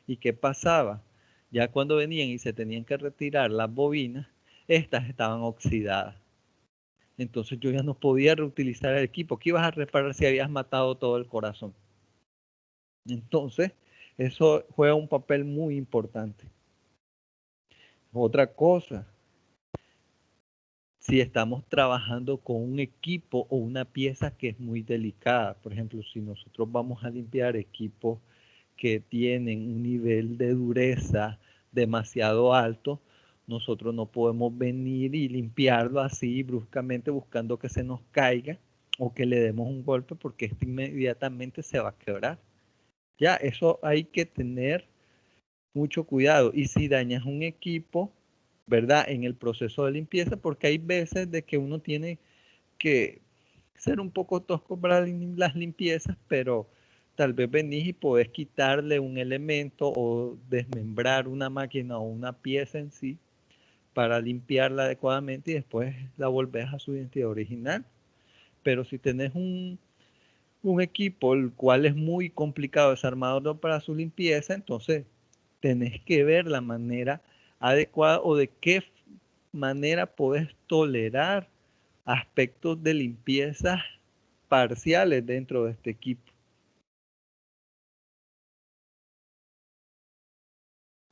¿Y qué pasaba? Ya cuando venían y se tenían que retirar las bobinas, estas estaban oxidadas. Entonces yo ya no podía reutilizar el equipo. ¿Qué ibas a reparar si habías matado todo el corazón? Entonces, eso juega un papel muy importante. Otra cosa, si estamos trabajando con un equipo o una pieza que es muy delicada, por ejemplo, si nosotros vamos a limpiar equipos que tienen un nivel de dureza demasiado alto, nosotros no podemos venir y limpiarlo así bruscamente buscando que se nos caiga o que le demos un golpe porque esto inmediatamente se va a quebrar. Ya, eso hay que tener mucho cuidado. Y si dañas un equipo, ¿verdad? En el proceso de limpieza, porque hay veces de que uno tiene que ser un poco tosco para las limpiezas, pero tal vez venís y podés quitarle un elemento o desmembrar una máquina o una pieza en sí para limpiarla adecuadamente y después la volvés a su identidad original. Pero si tenés un equipo el cual es muy complicado desarmarlo para su limpieza, entonces tenés que ver la manera adecuada o de qué manera podés tolerar aspectos de limpieza parciales dentro de este equipo.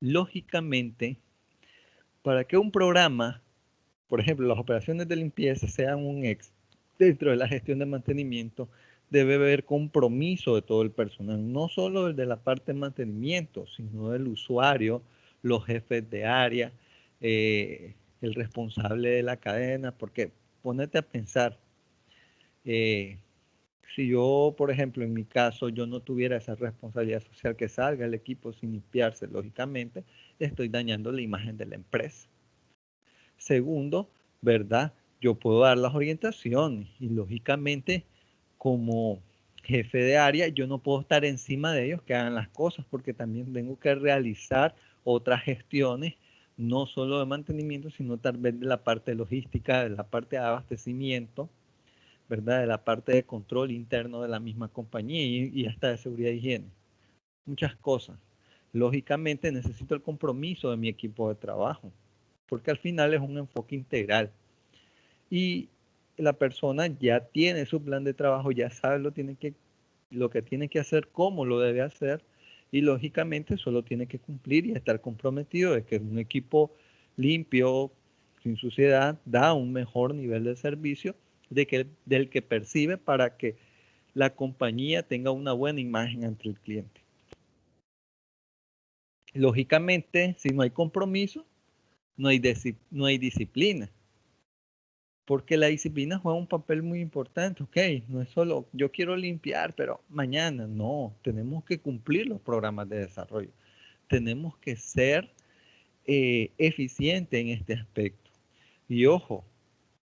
Lógicamente, para que un programa, por ejemplo, las operaciones de limpieza sean un éxito dentro de la gestión de mantenimiento, debe haber compromiso de todo el personal, no solo el de la parte de mantenimiento, sino del usuario, los jefes de área, el responsable de la cadena, porque ponete a pensar, si yo, por ejemplo, en mi caso, yo no tuviera esa responsabilidad social, que salga el equipo sin limpiarse, lógicamente, estoy dañando la imagen de la empresa. Segundo, ¿verdad? Yo puedo dar las orientaciones y lógicamente como jefe de área yo no puedo estar encima de ellos que hagan las cosas, porque también tengo que realizar otras gestiones, no solo de mantenimiento, sino tal vez de la parte logística, de la parte de abastecimiento, ¿verdad? De la parte de control interno de la misma compañía y hasta de seguridad e higiene. Muchas cosas. Lógicamente necesito el compromiso de mi equipo de trabajo, porque al final es un enfoque integral. Y la persona ya tiene su plan de trabajo, ya sabe lo que tiene que hacer, cómo lo debe hacer, y lógicamente solo tiene que cumplir y estar comprometido de que un equipo limpio, sin suciedad, da un mejor nivel de servicio del que percibe para que la compañía tenga una buena imagen ante el cliente. Lógicamente, si no hay compromiso, no hay disciplina. Porque la disciplina juega un papel muy importante, ¿ok? No es solo yo quiero limpiar, pero mañana, no. Tenemos que cumplir los programas de desarrollo. Tenemos que ser eficientes en este aspecto. Y ojo,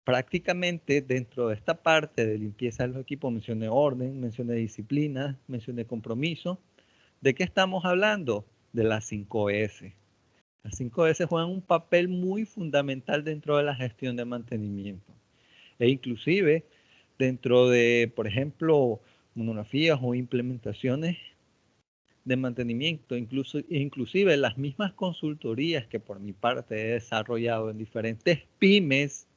prácticamente dentro de esta parte de limpieza de los equipos mencioné orden, mencioné disciplina, mencioné compromiso. ¿De qué estamos hablando? De las 5S. Las 5S juegan un papel muy fundamental dentro de la gestión de mantenimiento. E inclusive dentro de, por ejemplo, monografías o implementaciones de mantenimiento, inclusive las mismas consultorías que por mi parte he desarrollado en diferentes pymes,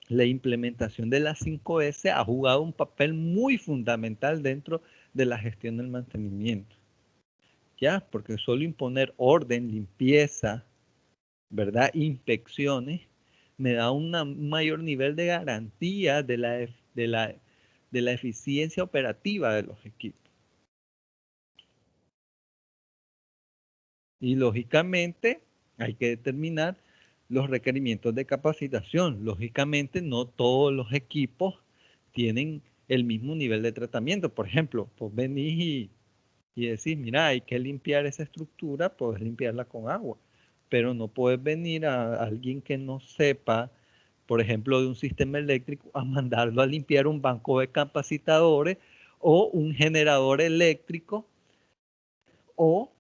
la implementación de las 5S ha jugado un papel muy fundamental dentro de la gestión del mantenimiento. ¿Ya? Porque solo imponer orden, limpieza, ¿verdad? Inspecciones, me da un mayor nivel de garantía de la eficiencia operativa de los equipos. Y lógicamente hay que determinar los requerimientos de capacitación. Lógicamente no todos los equipos tienen el mismo nivel de tratamiento. Por ejemplo, pues venís y decís, mira, hay que limpiar esa estructura, puedes limpiarla con agua. Pero no puedes venir a alguien que no sepa, por ejemplo, de un sistema eléctrico, a mandarlo a limpiar un banco de capacitadores o un generador eléctrico o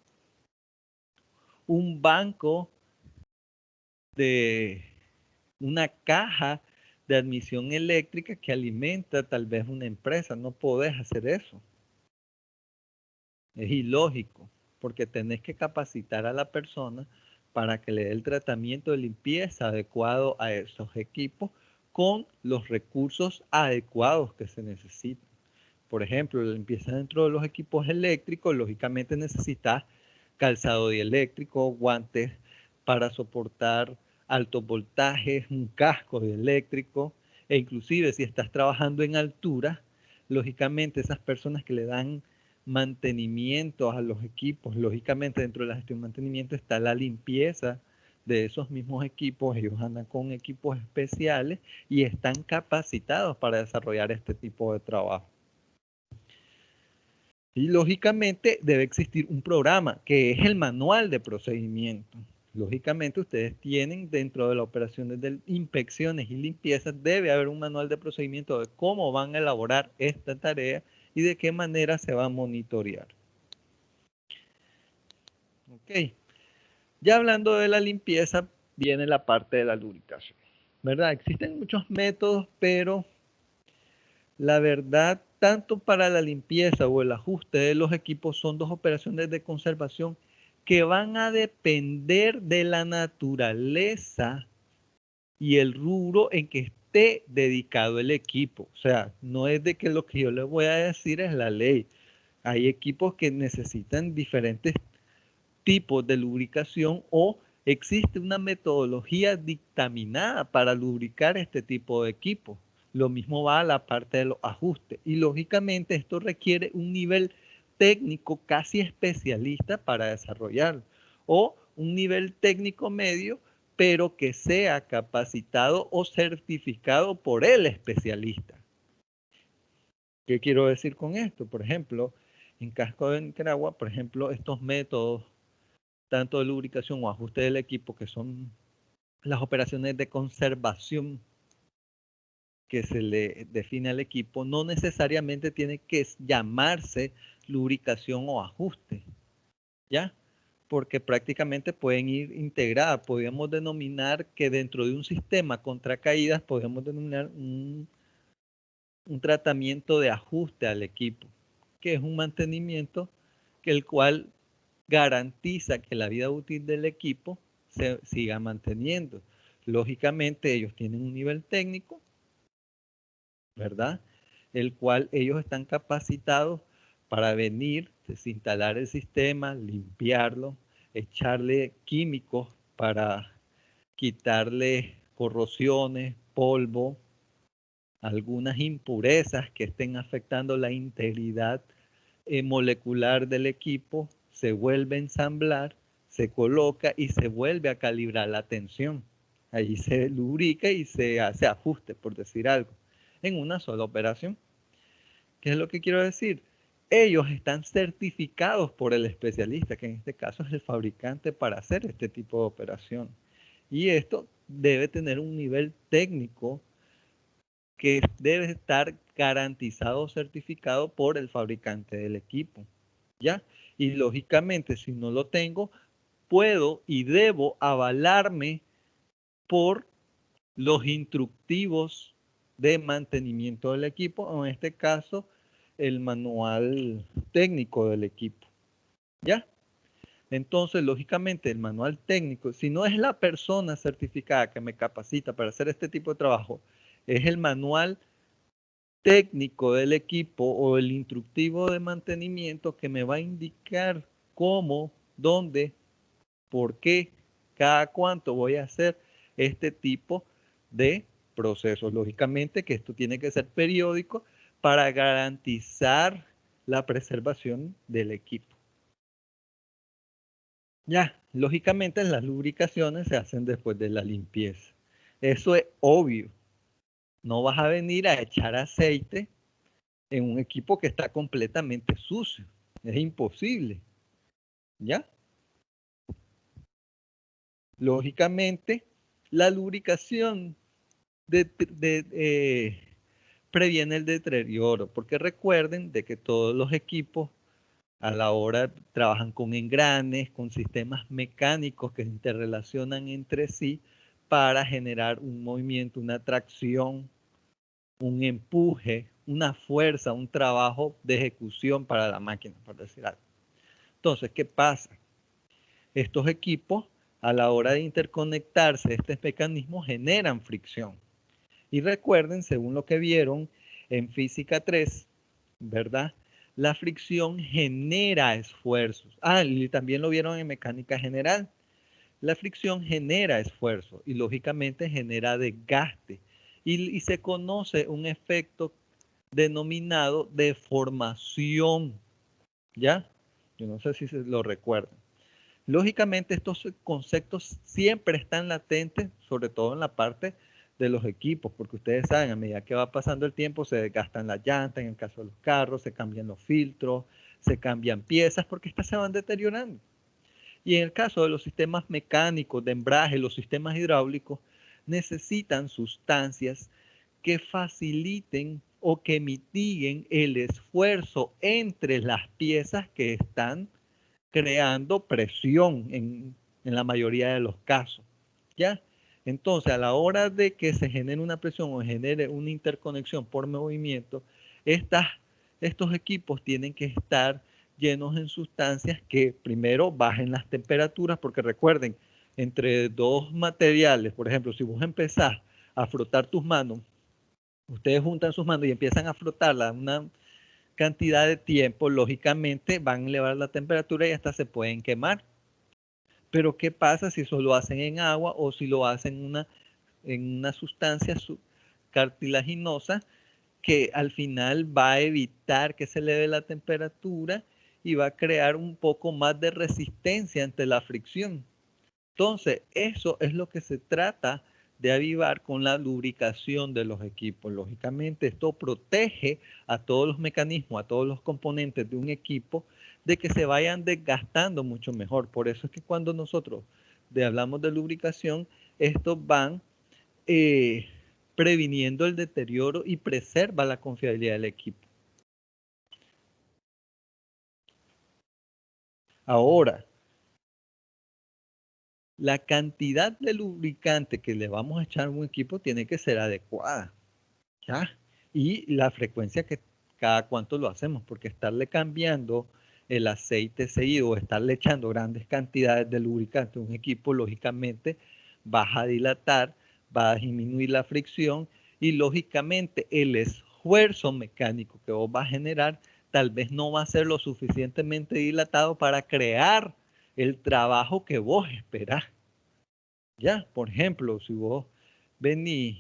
un banco de una caja de admisión eléctrica que alimenta tal vez una empresa. No podés hacer eso. Es ilógico, porque tenés que capacitar a la persona para que le dé el tratamiento de limpieza adecuado a esos equipos con los recursos adecuados que se necesitan. Por ejemplo, la limpieza dentro de los equipos eléctricos, lógicamente necesitas calzado dieléctrico, guantes para soportar altos voltajes, un casco dieléctrico, e inclusive si estás trabajando en altura, lógicamente esas personas que le dan mantenimiento a los equipos, lógicamente dentro de la gestión de mantenimiento está la limpieza de esos mismos equipos. Ellos andan con equipos especiales y están capacitados para desarrollar este tipo de trabajo. Y lógicamente debe existir un programa que es el manual de procedimiento. Lógicamente ustedes tienen dentro de la operación de inspecciones y limpiezas, debe haber un manual de procedimiento de cómo van a elaborar esta tarea y de qué manera se va a monitorear. Ok. Ya hablando de la limpieza, viene la parte de la lubricación, ¿verdad? Existen muchos métodos, pero la verdad, tanto para la limpieza o el ajuste de los equipos son dos operaciones de conservación que van a depender de la naturaleza y el rubro en que esté dedicado el equipo. O sea, no es de que lo que yo les voy a decir es la ley. Hay equipos que necesitan diferentes tipos de lubricación o existe una metodología dictaminada para lubricar este tipo de equipos. Lo mismo va a la parte de los ajustes. Y lógicamente esto requiere un nivel técnico casi especialista para desarrollarlo. O un nivel técnico medio, pero que sea capacitado o certificado por el especialista. ¿Qué quiero decir con esto? Por ejemplo, en Casco de Nicaragua, por ejemplo, estos métodos, tanto de lubricación o ajuste del equipo, que son las operaciones de conservación que se le define al equipo, no necesariamente tiene que llamarse lubricación o ajuste, ¿ya? Porque prácticamente pueden ir integradas. Podríamos denominar que dentro de un sistema contra caídas, podemos denominar un tratamiento de ajuste al equipo, que es un mantenimiento que el cual garantiza que la vida útil del equipo se siga manteniendo. Lógicamente ellos tienen un nivel técnico, ¿verdad? El cual ellos están capacitados para venir, desinstalar el sistema, limpiarlo, echarle químicos para quitarle corrosiones, polvo, algunas impurezas que estén afectando la integridad molecular del equipo, se vuelve a ensamblar, se coloca y se vuelve a calibrar la tensión. Ahí se lubrica y se hace ajuste, por decir algo, en una sola operación. ¿Qué es lo que quiero decir? Ellos están certificados por el especialista, que en este caso es el fabricante, para hacer este tipo de operación. Y esto debe tener un nivel técnico que debe estar garantizado o certificado por el fabricante del equipo, ¿ya? Y lógicamente, si no lo tengo, puedo y debo avalarme por los instructivos de mantenimiento del equipo, o en este caso, el manual técnico del equipo, ¿ya? Entonces, lógicamente, el manual técnico, si no es la persona certificada que me capacita para hacer este tipo de trabajo, es el manual técnico del equipo o el instructivo de mantenimiento que me va a indicar cómo, dónde, por qué, cada cuánto voy a hacer este tipo de procesos. Lógicamente que esto tiene que ser periódico para garantizar la preservación del equipo. Ya, lógicamente las lubricaciones se hacen después de la limpieza. Eso es obvio. No vas a venir a echar aceite en un equipo que está completamente sucio. Es imposible. ¿Ya? Lógicamente, la lubricación previene el deterioro, porque recuerden de que todos los equipos a la hora trabajan con engranes, con sistemas mecánicos que se interrelacionan entre sí para generar un movimiento, una tracción, un empuje, una fuerza, un trabajo de ejecución para la máquina, por decir algo. Entonces, ¿qué pasa? Estos equipos, a la hora de interconectarse, estos mecanismos generan fricción. Y recuerden, según lo que vieron en Física 3, ¿verdad? La fricción genera esfuerzos. Y también lo vieron en Mecánica General. La fricción genera esfuerzo y lógicamente genera desgaste. Y se conoce un efecto denominado deformación. ¿Ya? Yo no sé si se lo recuerdan. Lógicamente estos conceptos siempre están latentes, sobre todo en la parte de los equipos, porque ustedes saben, a medida que va pasando el tiempo se desgastan las llantas, en el caso de los carros, se cambian los filtros, se cambian piezas, porque estas se van deteriorando. Y en el caso de los sistemas mecánicos, de embrague, los sistemas hidráulicos, necesitan sustancias que faciliten o que mitiguen el esfuerzo entre las piezas que están creando presión en la mayoría de los casos, ¿ya? Entonces, a la hora de que se genere una presión o genere una interconexión por movimiento, estos equipos tienen que estar llenos en sustancias que primero bajen las temperaturas, porque recuerden, entre dos materiales, por ejemplo, si vos empezás a frotar tus manos, ustedes juntan sus manos y empiezan a frotarla una cantidad de tiempo, lógicamente van a elevar la temperatura y hasta se pueden quemar. Pero ¿qué pasa si eso lo hacen en agua o si lo hacen en una sustancia cartilaginosa que al final va a evitar que se eleve la temperatura y va a crear un poco más de resistencia ante la fricción. Entonces, eso es lo que se trata de avivar con la lubricación de los equipos. Lógicamente, esto protege a todos los mecanismos, a todos los componentes de un equipo, de que se vayan desgastando mucho mejor. Por eso es que cuando nosotros hablamos de lubricación, estos van previniendo el deterioro y preserva la confiabilidad del equipo. Ahora, la cantidad de lubricante que le vamos a echar a un equipo tiene que ser adecuada, ¿ya? Y la frecuencia que cada cuánto lo hacemos, porque estarle cambiando el aceite seguido o estarle echando grandes cantidades de lubricante a un equipo, lógicamente vas a dilatar, va a disminuir la fricción y lógicamente el esfuerzo mecánico que vos vas a generar tal vez no va a ser lo suficientemente dilatado para crear el trabajo que vos esperás. Ya, por ejemplo, si vos venís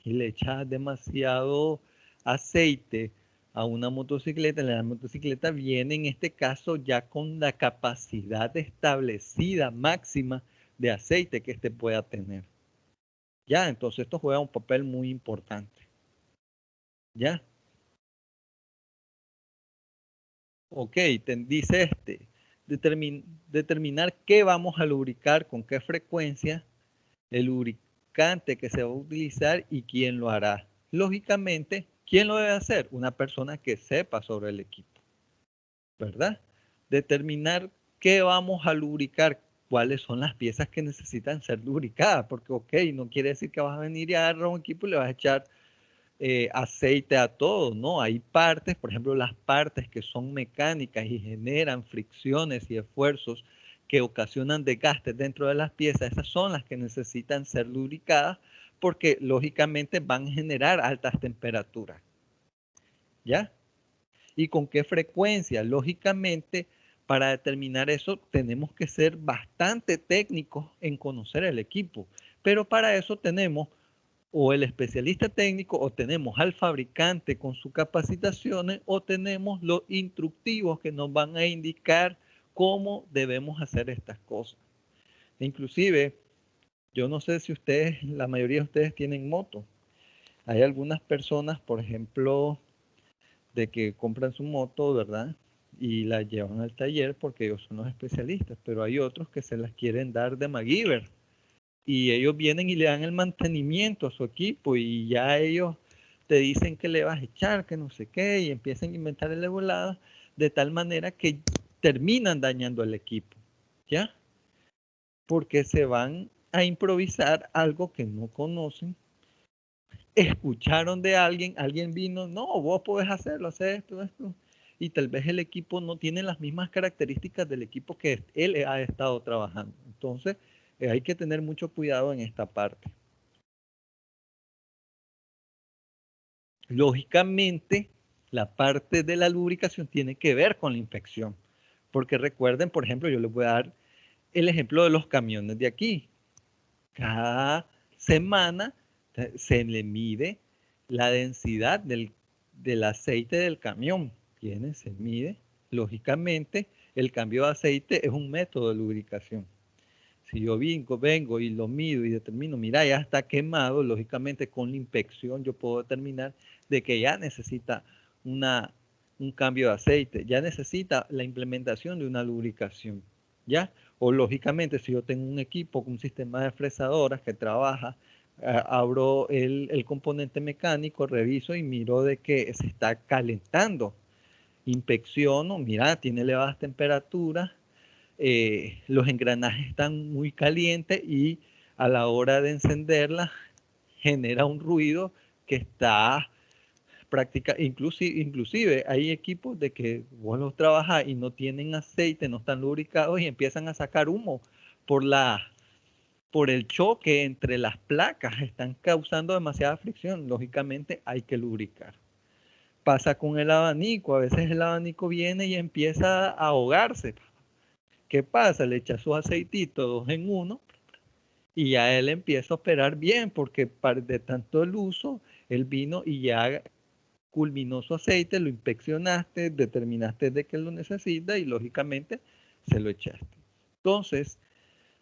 y le echas demasiado aceite a una motocicleta, la motocicleta viene en este caso ya con la capacidad establecida máxima de aceite que este pueda tener. Ya, entonces esto juega un papel muy importante. ¿Ya? Ok, dice determinar qué vamos a lubricar, con qué frecuencia, el lubricante que se va a utilizar y quién lo hará. Lógicamente, ¿quién lo debe hacer? Una persona que sepa sobre el equipo, ¿verdad? Determinar qué vamos a lubricar, cuáles son las piezas que necesitan ser lubricadas, porque ok, no quiere decir que vas a venir y agarrar un equipo y le vas a echar aceite a todo, ¿no? Hay partes, por ejemplo, las partes que son mecánicas y generan fricciones y esfuerzos que ocasionan desgastes dentro de las piezas, esas son las que necesitan ser lubricadas porque lógicamente van a generar altas temperaturas. ¿Ya? ¿Y con qué frecuencia? Lógicamente, para determinar eso tenemos que ser bastante técnicos en conocer el equipo, pero para eso tenemos o el especialista técnico, o tenemos al fabricante con sus capacitaciones, o tenemos los instructivos que nos van a indicar cómo debemos hacer estas cosas. Inclusive, yo no sé si ustedes, la mayoría de ustedes tienen moto. Hay algunas personas, por ejemplo, de que compran su moto, ¿verdad? Y la llevan al taller porque ellos son los especialistas, pero hay otros que se las quieren dar de MacGyver. Y ellos vienen y le dan el mantenimiento a su equipo y ya ellos te dicen que le vas a echar, que no sé qué, y empiezan a inventar el volada de tal manera que terminan dañando el equipo, ¿ya? Porque se van a improvisar algo que no conocen, escucharon de alguien, alguien vino, no, vos podés hacerlo, hacer esto, y tal vez el equipo no tiene las mismas características del equipo que él ha estado trabajando. Entonces, hay que tener mucho cuidado en esta parte. Lógicamente, la parte de la lubricación tiene que ver con la inspección. Porque recuerden, por ejemplo, yo les voy a dar el ejemplo de los camiones de aquí. Cada semana se le mide la densidad del aceite del camión. Se mide. Lógicamente, el cambio de aceite es un método de lubricación. Si yo vengo y lo mido y determino, mira, ya está quemado, lógicamente con la inspección yo puedo determinar de que ya necesita un cambio de aceite, ya necesita la implementación de una lubricación, ¿ya? O lógicamente si yo tengo un equipo con un sistema de fresadoras que trabaja, abro el componente mecánico, reviso y miro de que se está calentando. Inspecciono, mira, tiene elevadas temperaturas, los engranajes están muy calientes y a la hora de encenderla genera un ruido que está inclusive hay equipos de que vos los trabajas y no tienen aceite, no están lubricados y empiezan a sacar humo por el choque entre las placas, están causando demasiada fricción, lógicamente hay que lubricar. Pasa con el abanico, a veces el abanico viene y empieza a ahogarse. ¿Qué pasa? Le echa su aceitito 2 en 1 y ya él empieza a operar bien porque de tanto el uso, Él vino y ya culminó su aceite, lo inspeccionaste, determinaste de que lo necesita y lógicamente se lo echaste. Entonces,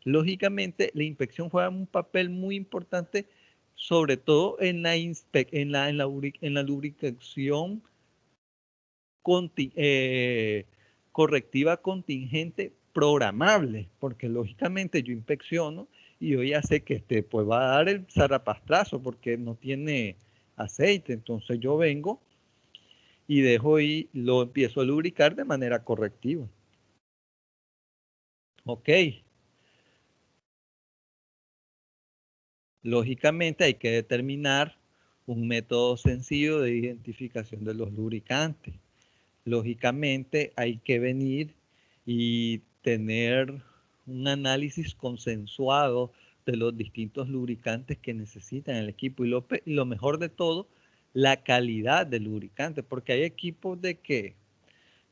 lógicamente la inspección juega un papel muy importante, sobre todo en la lubricación correctiva contingente programable, porque lógicamente yo inspecciono y yo ya sé que pues va a dar el zarapastrazo porque no tiene aceite, entonces yo vengo y dejo y lo empiezo a lubricar de manera correctiva. Ok. Lógicamente hay que determinar un método sencillo de identificación de los lubricantes. Lógicamente hay que venir y tener un análisis consensuado de los distintos lubricantes que necesitan el equipo y lo mejor de todo, la calidad del lubricante, porque hay equipos de que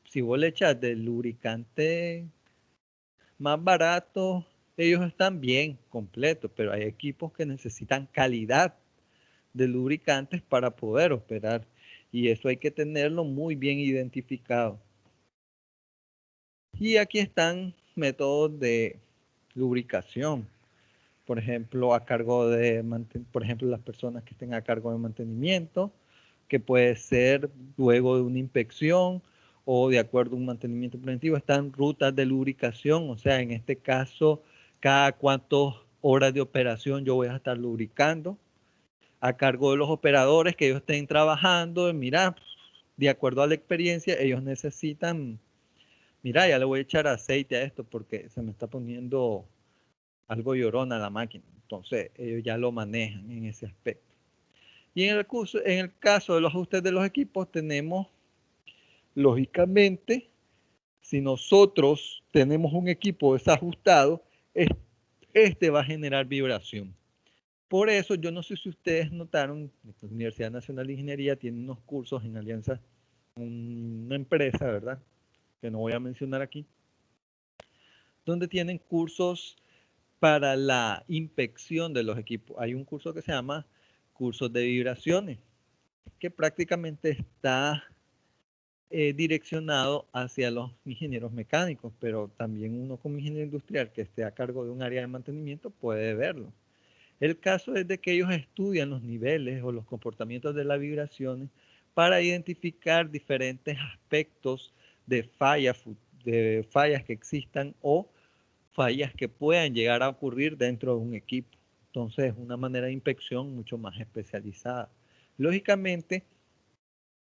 si vos le echas del lubricante más barato, ellos están bien completos, pero hay equipos que necesitan calidad de lubricantes para poder operar y eso hay que tenerlo muy bien identificado. Y aquí están métodos de lubricación. Por ejemplo, por ejemplo, las personas que estén a cargo de mantenimiento, que puede ser luego de una inspección o de acuerdo a un mantenimiento preventivo, están rutas de lubricación, o sea, en este caso, cada cuántas horas de operación yo voy a estar lubricando, a cargo de los operadores que ellos estén trabajando, mira, de acuerdo a la experiencia, ellos necesitan, mira, ya le voy a echar aceite a esto porque se me está poniendo algo llorona la máquina. Entonces, ellos ya lo manejan en ese aspecto. Y en el caso de los ajustes de los equipos, tenemos, lógicamente, si nosotros tenemos un equipo desajustado, este va a generar vibración. Por eso, yo no sé si ustedes notaron, la Universidad Nacional de Ingeniería tiene unos cursos en alianza con una empresa, ¿verdad? Que no voy a mencionar aquí, donde tienen cursos para la inspección de los equipos. Hay un curso que se llama cursos de vibraciones, que prácticamente está direccionado hacia los ingenieros mecánicos, pero también uno como ingeniero industrial que esté a cargo de un área de mantenimiento puede verlo. El caso es de que ellos estudian los niveles o los comportamientos de las vibraciones para identificar diferentes aspectos de fallas que existan o fallas que puedan llegar a ocurrir dentro de un equipo. Entonces, es una manera de inspección mucho más especializada. Lógicamente,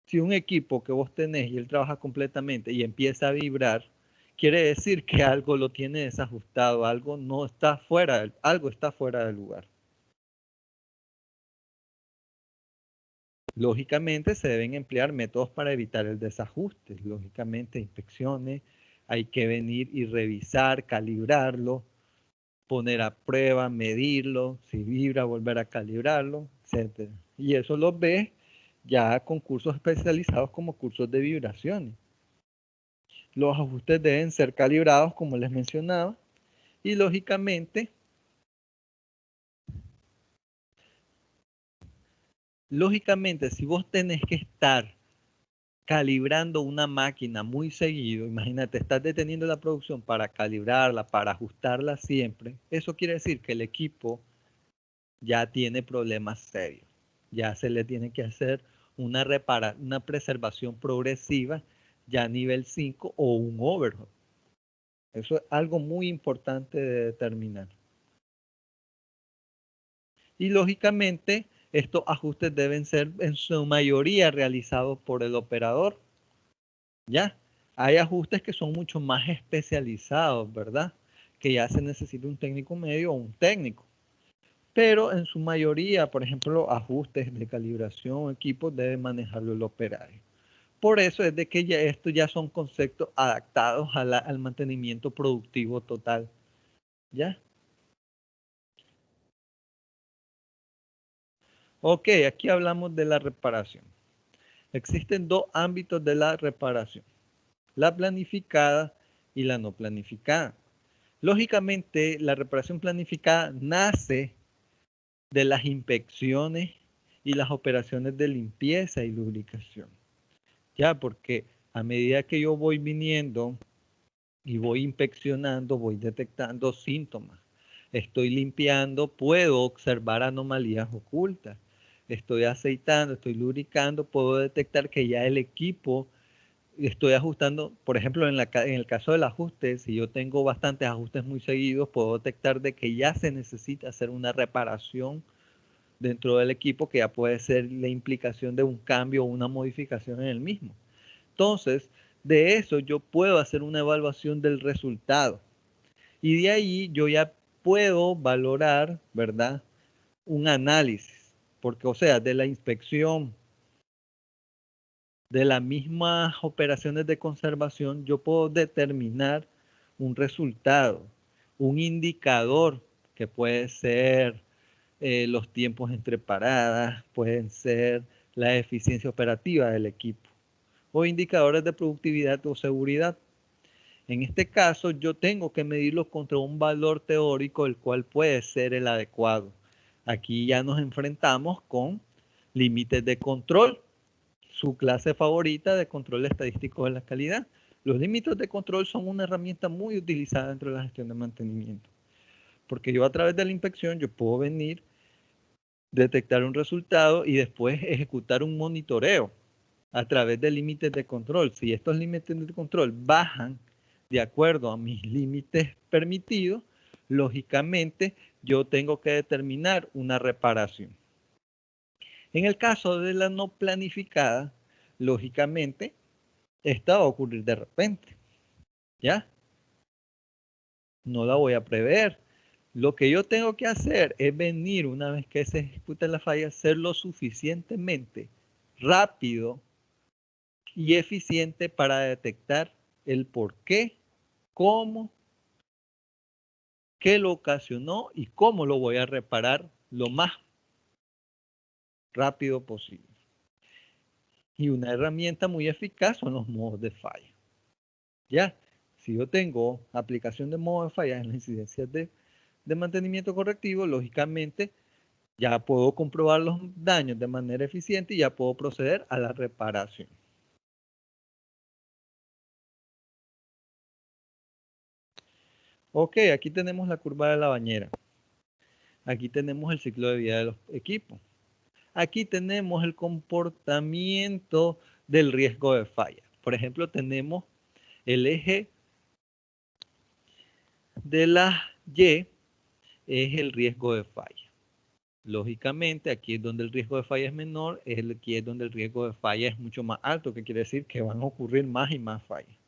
si un equipo que vos tenés y él trabaja completamente y empieza a vibrar, quiere decir que algo lo tiene desajustado, algo está fuera del lugar. Lógicamente se deben emplear métodos para evitar el desajuste. Lógicamente inspecciones, hay que venir y revisar, calibrarlo, poner a prueba, medirlo, si vibra, volver a calibrarlo, etc. Y eso lo ves ya con cursos especializados como cursos de vibraciones. Los ajustes deben ser calibrados, como les mencionaba, y lógicamente, si vos tenés que estar calibrando una máquina muy seguido, imagínate, estás deteniendo la producción para calibrarla, para ajustarla siempre, eso quiere decir que el equipo ya tiene problemas serios. Ya se le tiene que hacer una preservación progresiva ya a nivel 5 o un overhaul. Eso es algo muy importante de determinar. Y lógicamente, estos ajustes deben ser en su mayoría realizados por el operador. ¿Ya? Hay ajustes que son mucho más especializados, ¿verdad? Que ya se necesita un técnico medio o un técnico. Pero en su mayoría, por ejemplo, ajustes de calibración, equipos debe manejarlo el operario. Por eso es de que estos ya son conceptos adaptados al mantenimiento productivo total. ¿Ya? Ok, aquí hablamos de la reparación. Existen dos ámbitos de la reparación. La planificada y la no planificada. Lógicamente, la reparación planificada nace de las inspecciones y las operaciones de limpieza y lubricación. Ya, porque a medida que yo voy viniendo y voy inspeccionando, voy detectando síntomas. Estoy limpiando, puedo observar anomalías ocultas. Estoy aceitando, estoy lubricando, puedo detectar que ya el equipo, estoy ajustando, por ejemplo, en el caso del ajuste, si yo tengo bastantes ajustes muy seguidos, puedo detectar de que ya se necesita hacer una reparación dentro del equipo, que ya puede ser la implicación de un cambio o una modificación en el mismo. Entonces, de eso yo puedo hacer una evaluación del resultado. Y de ahí yo ya puedo valorar, ¿verdad? Un análisis. Porque, o sea, de la inspección, de las mismas operaciones de conservación, yo puedo determinar un resultado, un indicador que puede ser los tiempos entre paradas, pueden ser la eficiencia operativa del equipo o indicadores de productividad o seguridad. En este caso, yo tengo que medirlos contra un valor teórico, el cual puede ser el adecuado. Aquí ya nos enfrentamos con límites de control, su clase favorita de control estadístico de la calidad. Los límites de control son una herramienta muy utilizada dentro de la gestión de mantenimiento, porque yo a través de la inspección yo puedo venir, detectar un resultado y después ejecutar un monitoreo a través de límites de control. Si estos límites de control bajan de acuerdo a mis límites permitidos, lógicamente yo tengo que determinar una reparación. En el caso de la no planificada, lógicamente, esta va a ocurrir de repente, ¿ya? No la voy a prever. Lo que yo tengo que hacer es venir, una vez que se ejecute la falla, ser lo suficientemente rápido y eficiente para detectar el por qué, cómo, qué lo ocasionó y cómo lo voy a reparar lo más rápido posible. Y una herramienta muy eficaz son los modos de falla. Ya, si yo tengo aplicación de modos de falla en las incidencias de mantenimiento correctivo, lógicamente ya puedo comprobar los daños de manera eficiente y ya puedo proceder a la reparación. Ok, aquí tenemos la curva de la bañera. Aquí tenemos el ciclo de vida de los equipos. Aquí tenemos el comportamiento del riesgo de falla. Por ejemplo, tenemos el eje de la Y, es el riesgo de falla. Lógicamente, aquí es donde el riesgo de falla es menor, aquí es donde el riesgo de falla es mucho más alto, que quiere decir que van a ocurrir más y más fallas.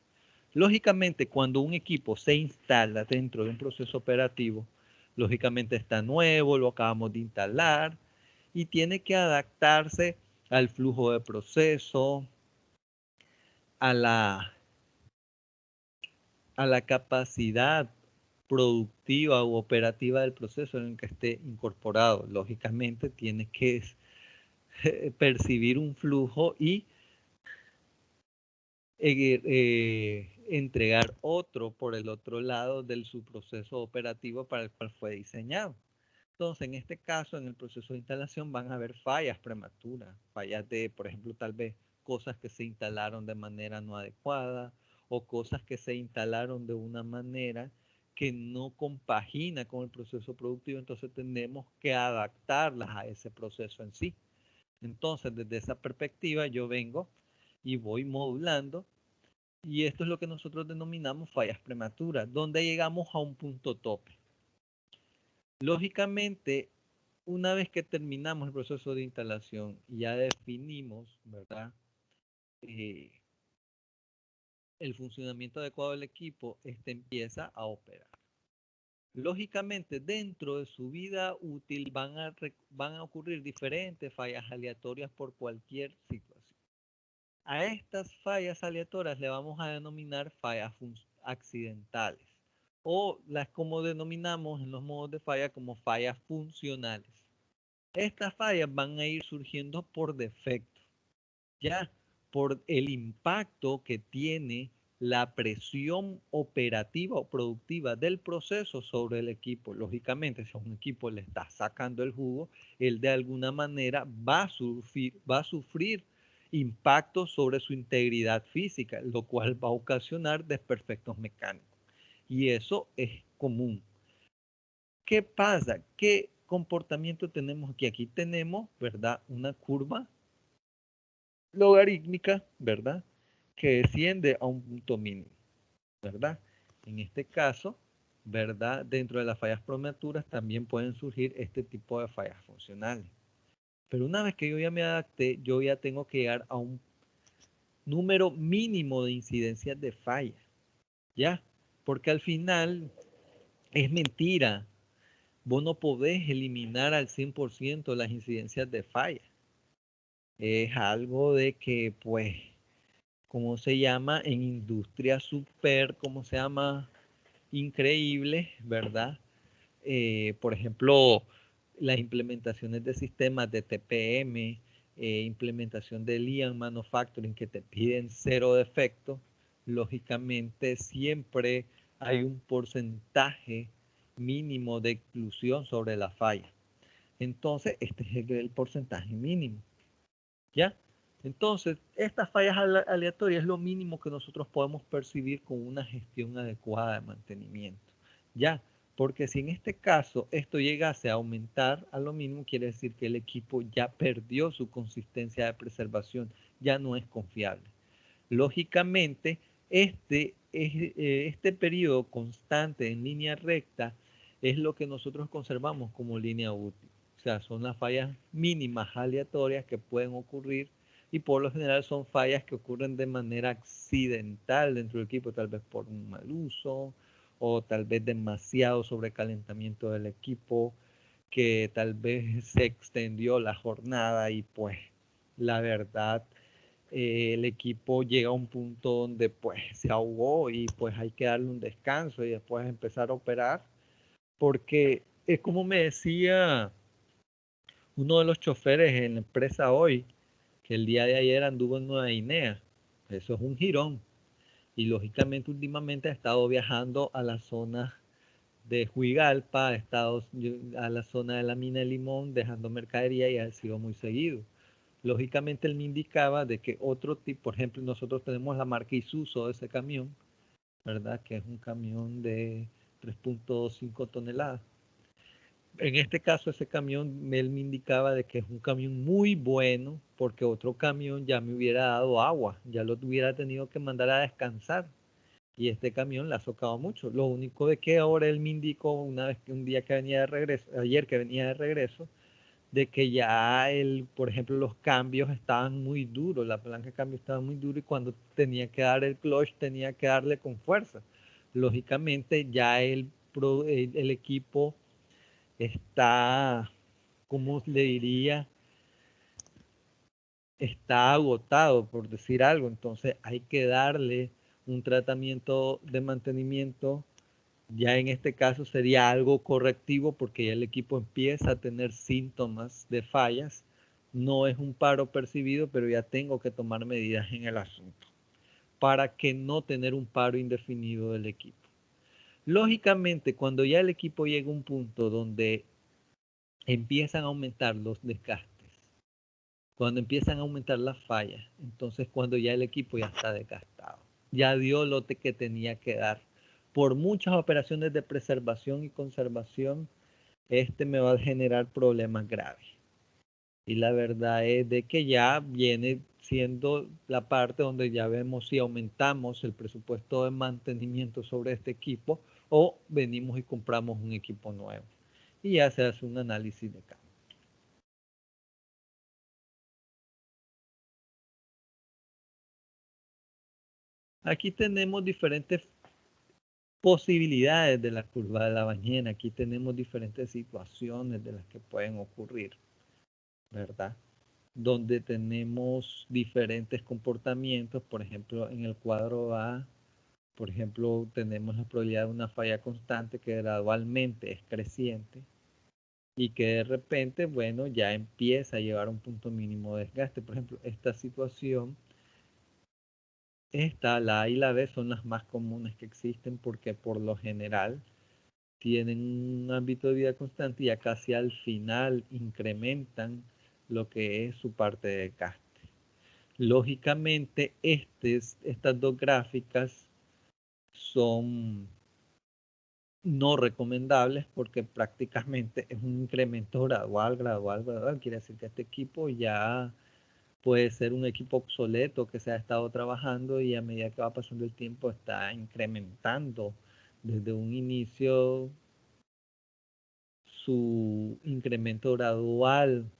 Lógicamente, cuando un equipo se instala dentro de un proceso operativo, lógicamente está nuevo, lo acabamos de instalar y tiene que adaptarse al flujo de proceso, a la capacidad productiva u operativa del proceso en el que esté incorporado. Lógicamente, tiene que percibir un flujo y entregar otro por el otro lado de su proceso operativo para el cual fue diseñado. Entonces, en este caso, en el proceso de instalación van a haber fallas prematuras, fallas de, por ejemplo, tal vez cosas que se instalaron de manera no adecuada o cosas que se instalaron de una manera que no compagina con el proceso productivo, entonces tenemos que adaptarlas a ese proceso en sí. Entonces, desde esa perspectiva, yo vengo y voy modulando, y esto es lo que nosotros denominamos fallas prematuras, donde llegamos a un punto tope. Lógicamente, una vez que terminamos el proceso de instalación y ya definimos, ¿verdad? El funcionamiento adecuado del equipo, este empieza a operar. Lógicamente, dentro de su vida útil van a ocurrir diferentes fallas aleatorias por cualquier situación. A estas fallas aleatorias le vamos a denominar fallas accidentales o las como denominamos en los modos de falla como fallas funcionales. Estas fallas van a ir surgiendo por defecto, ya por el impacto que tiene la presión operativa o productiva del proceso sobre el equipo. Lógicamente, si a un equipo le está sacando el jugo, él de alguna manera va a sufrir impactos sobre su integridad física, lo cual va a ocasionar desperfectos mecánicos. Y eso es común. ¿Qué pasa? ¿Qué comportamiento tenemos aquí? Aquí tenemos, ¿verdad? Una curva logarítmica, ¿verdad? Que desciende a un punto mínimo, ¿verdad? En este caso, ¿verdad? Dentro de las fallas prematuras también pueden surgir este tipo de fallas funcionales. Pero una vez que yo ya me adapté, yo ya tengo que llegar a un número mínimo de incidencias de falla, ¿ya? Porque al final es mentira. Vos no podés eliminar al 100% las incidencias de falla. Es algo de que, pues, ¿cómo se llama? En industria súper, ¿cómo se llama? Increíble, ¿verdad? Por ejemplo, las implementaciones de sistemas de TPM, implementación de Lean Manufacturing que te piden 0 defectos, lógicamente siempre hay un porcentaje mínimo de exclusión sobre la falla. Entonces, este es el porcentaje mínimo. ¿Ya? Entonces, estas fallas aleatorias es lo mínimo que nosotros podemos percibir con una gestión adecuada de mantenimiento. ¿Ya? Porque si en este caso esto llegase a aumentar a lo mínimo, quiere decir que el equipo ya perdió su consistencia de preservación, ya no es confiable. Lógicamente, este periodo constante en línea recta es lo que nosotros conservamos como línea útil. O sea, son las fallas mínimas aleatorias que pueden ocurrir y por lo general son fallas que ocurren de manera accidental dentro del equipo, tal vez por un mal uso o tal vez demasiado sobrecalentamiento del equipo, que tal vez se extendió la jornada y pues la verdad el equipo llega a un punto donde pues se ahogó y pues hay que darle un descanso y después empezar a operar, porque es como me decía uno de los choferes en la empresa hoy, que el día de ayer anduvo en Nueva Guinea. Eso es un jirón. Y lógicamente últimamente ha estado viajando a la zona de Juigalpa, a la zona de la mina de Limón, dejando mercadería y ha sido muy seguido. Lógicamente él me indicaba de que otro tipo, por ejemplo, nosotros tenemos la marca Isuzu de ese camión, ¿verdad? Que es un camión de 3.5 toneladas. En este caso, ese camión, él me indicaba de que es un camión muy bueno, porque otro camión ya me hubiera dado agua, ya lo hubiera tenido que mandar a descansar. Y este camión la ha socado mucho. Lo único de que ahora él me indicó un día que venía de regreso, ayer que venía de regreso, de que ya por ejemplo, los cambios estaban muy duros, la palanca de cambio estaba muy dura y cuando tenía que dar el clutch tenía que darle con fuerza. Lógicamente ya el equipo está, ¿cómo le diría? Está agotado, por decir algo. Entonces hay que darle un tratamiento de mantenimiento. Ya en este caso sería algo correctivo porque ya el equipo empieza a tener síntomas de fallas. No es un paro percibido, pero ya tengo que tomar medidas en el asunto para que no tener un paro indefinido del equipo. Lógicamente, cuando ya el equipo llega a un punto donde empiezan a aumentar los desgastes, cuando empiezan a aumentar las fallas, entonces cuando ya el equipo ya está desgastado, ya dio lo que tenía que dar. Por muchas operaciones de preservación y conservación, me va a generar problemas graves. Y la verdad es de que ya viene siendo la parte donde ya vemos si aumentamos el presupuesto de mantenimiento sobre este equipo o venimos y compramos un equipo nuevo. Y ya se hace un análisis de cambio. Aquí tenemos diferentes posibilidades de la curva de la ballena. Aquí tenemos diferentes situaciones de las que pueden ocurrir, ¿verdad? Donde tenemos diferentes comportamientos. Por ejemplo, en el cuadro A, por ejemplo, tenemos la probabilidad de una falla constante que gradualmente es creciente y que de repente, bueno, ya empieza a llevar a un punto mínimo de desgaste. Por ejemplo, esta situación esta, la A y la B, son las más comunes que existen porque por lo general tienen un ámbito de vida constante y ya casi al final incrementan lo que es su parte de desgaste. Lógicamente, estas dos gráficas son no recomendables porque prácticamente es un incremento gradual, gradual, gradual. Quiere decir que este equipo ya puede ser un equipo obsoleto que se ha estado trabajando y a medida que va pasando el tiempo está incrementando desde un inicio su incremento gradual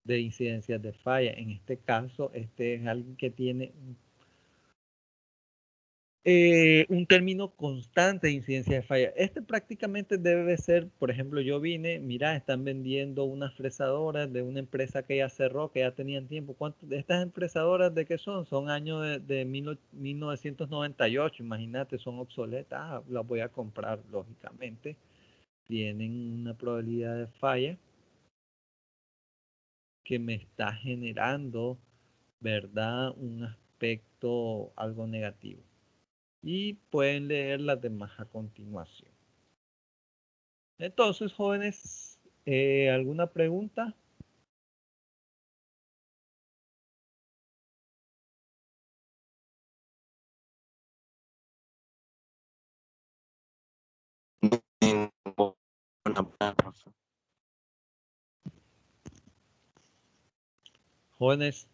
de incidencias de falla. En este caso, este es alguien que tiene un término constante de incidencia de falla. Este prácticamente debe ser, por ejemplo, yo vine, mira, están vendiendo unas fresadoras de una empresa que ya cerró, que ya tenían tiempo. ¿Cuántas de estas fresadoras de qué son? Son años de 1998, imagínate, son obsoletas. Ah, las voy a comprar, lógicamente. Tienen una probabilidad de falla que me está generando, ¿verdad? Un aspecto algo negativo. Y pueden leer las demás a continuación. Entonces, jóvenes, ¿alguna pregunta? Jóvenes,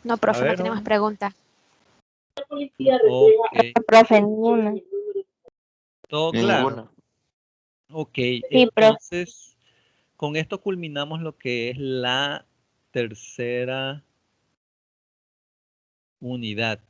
No, a profe, no ver, tenemos jóvenes. preguntas. Ok, Profe, ninguna. todo claro. Ninguna. Ok, Sí, profe. entonces, con esto culminamos lo que es la tercera unidad.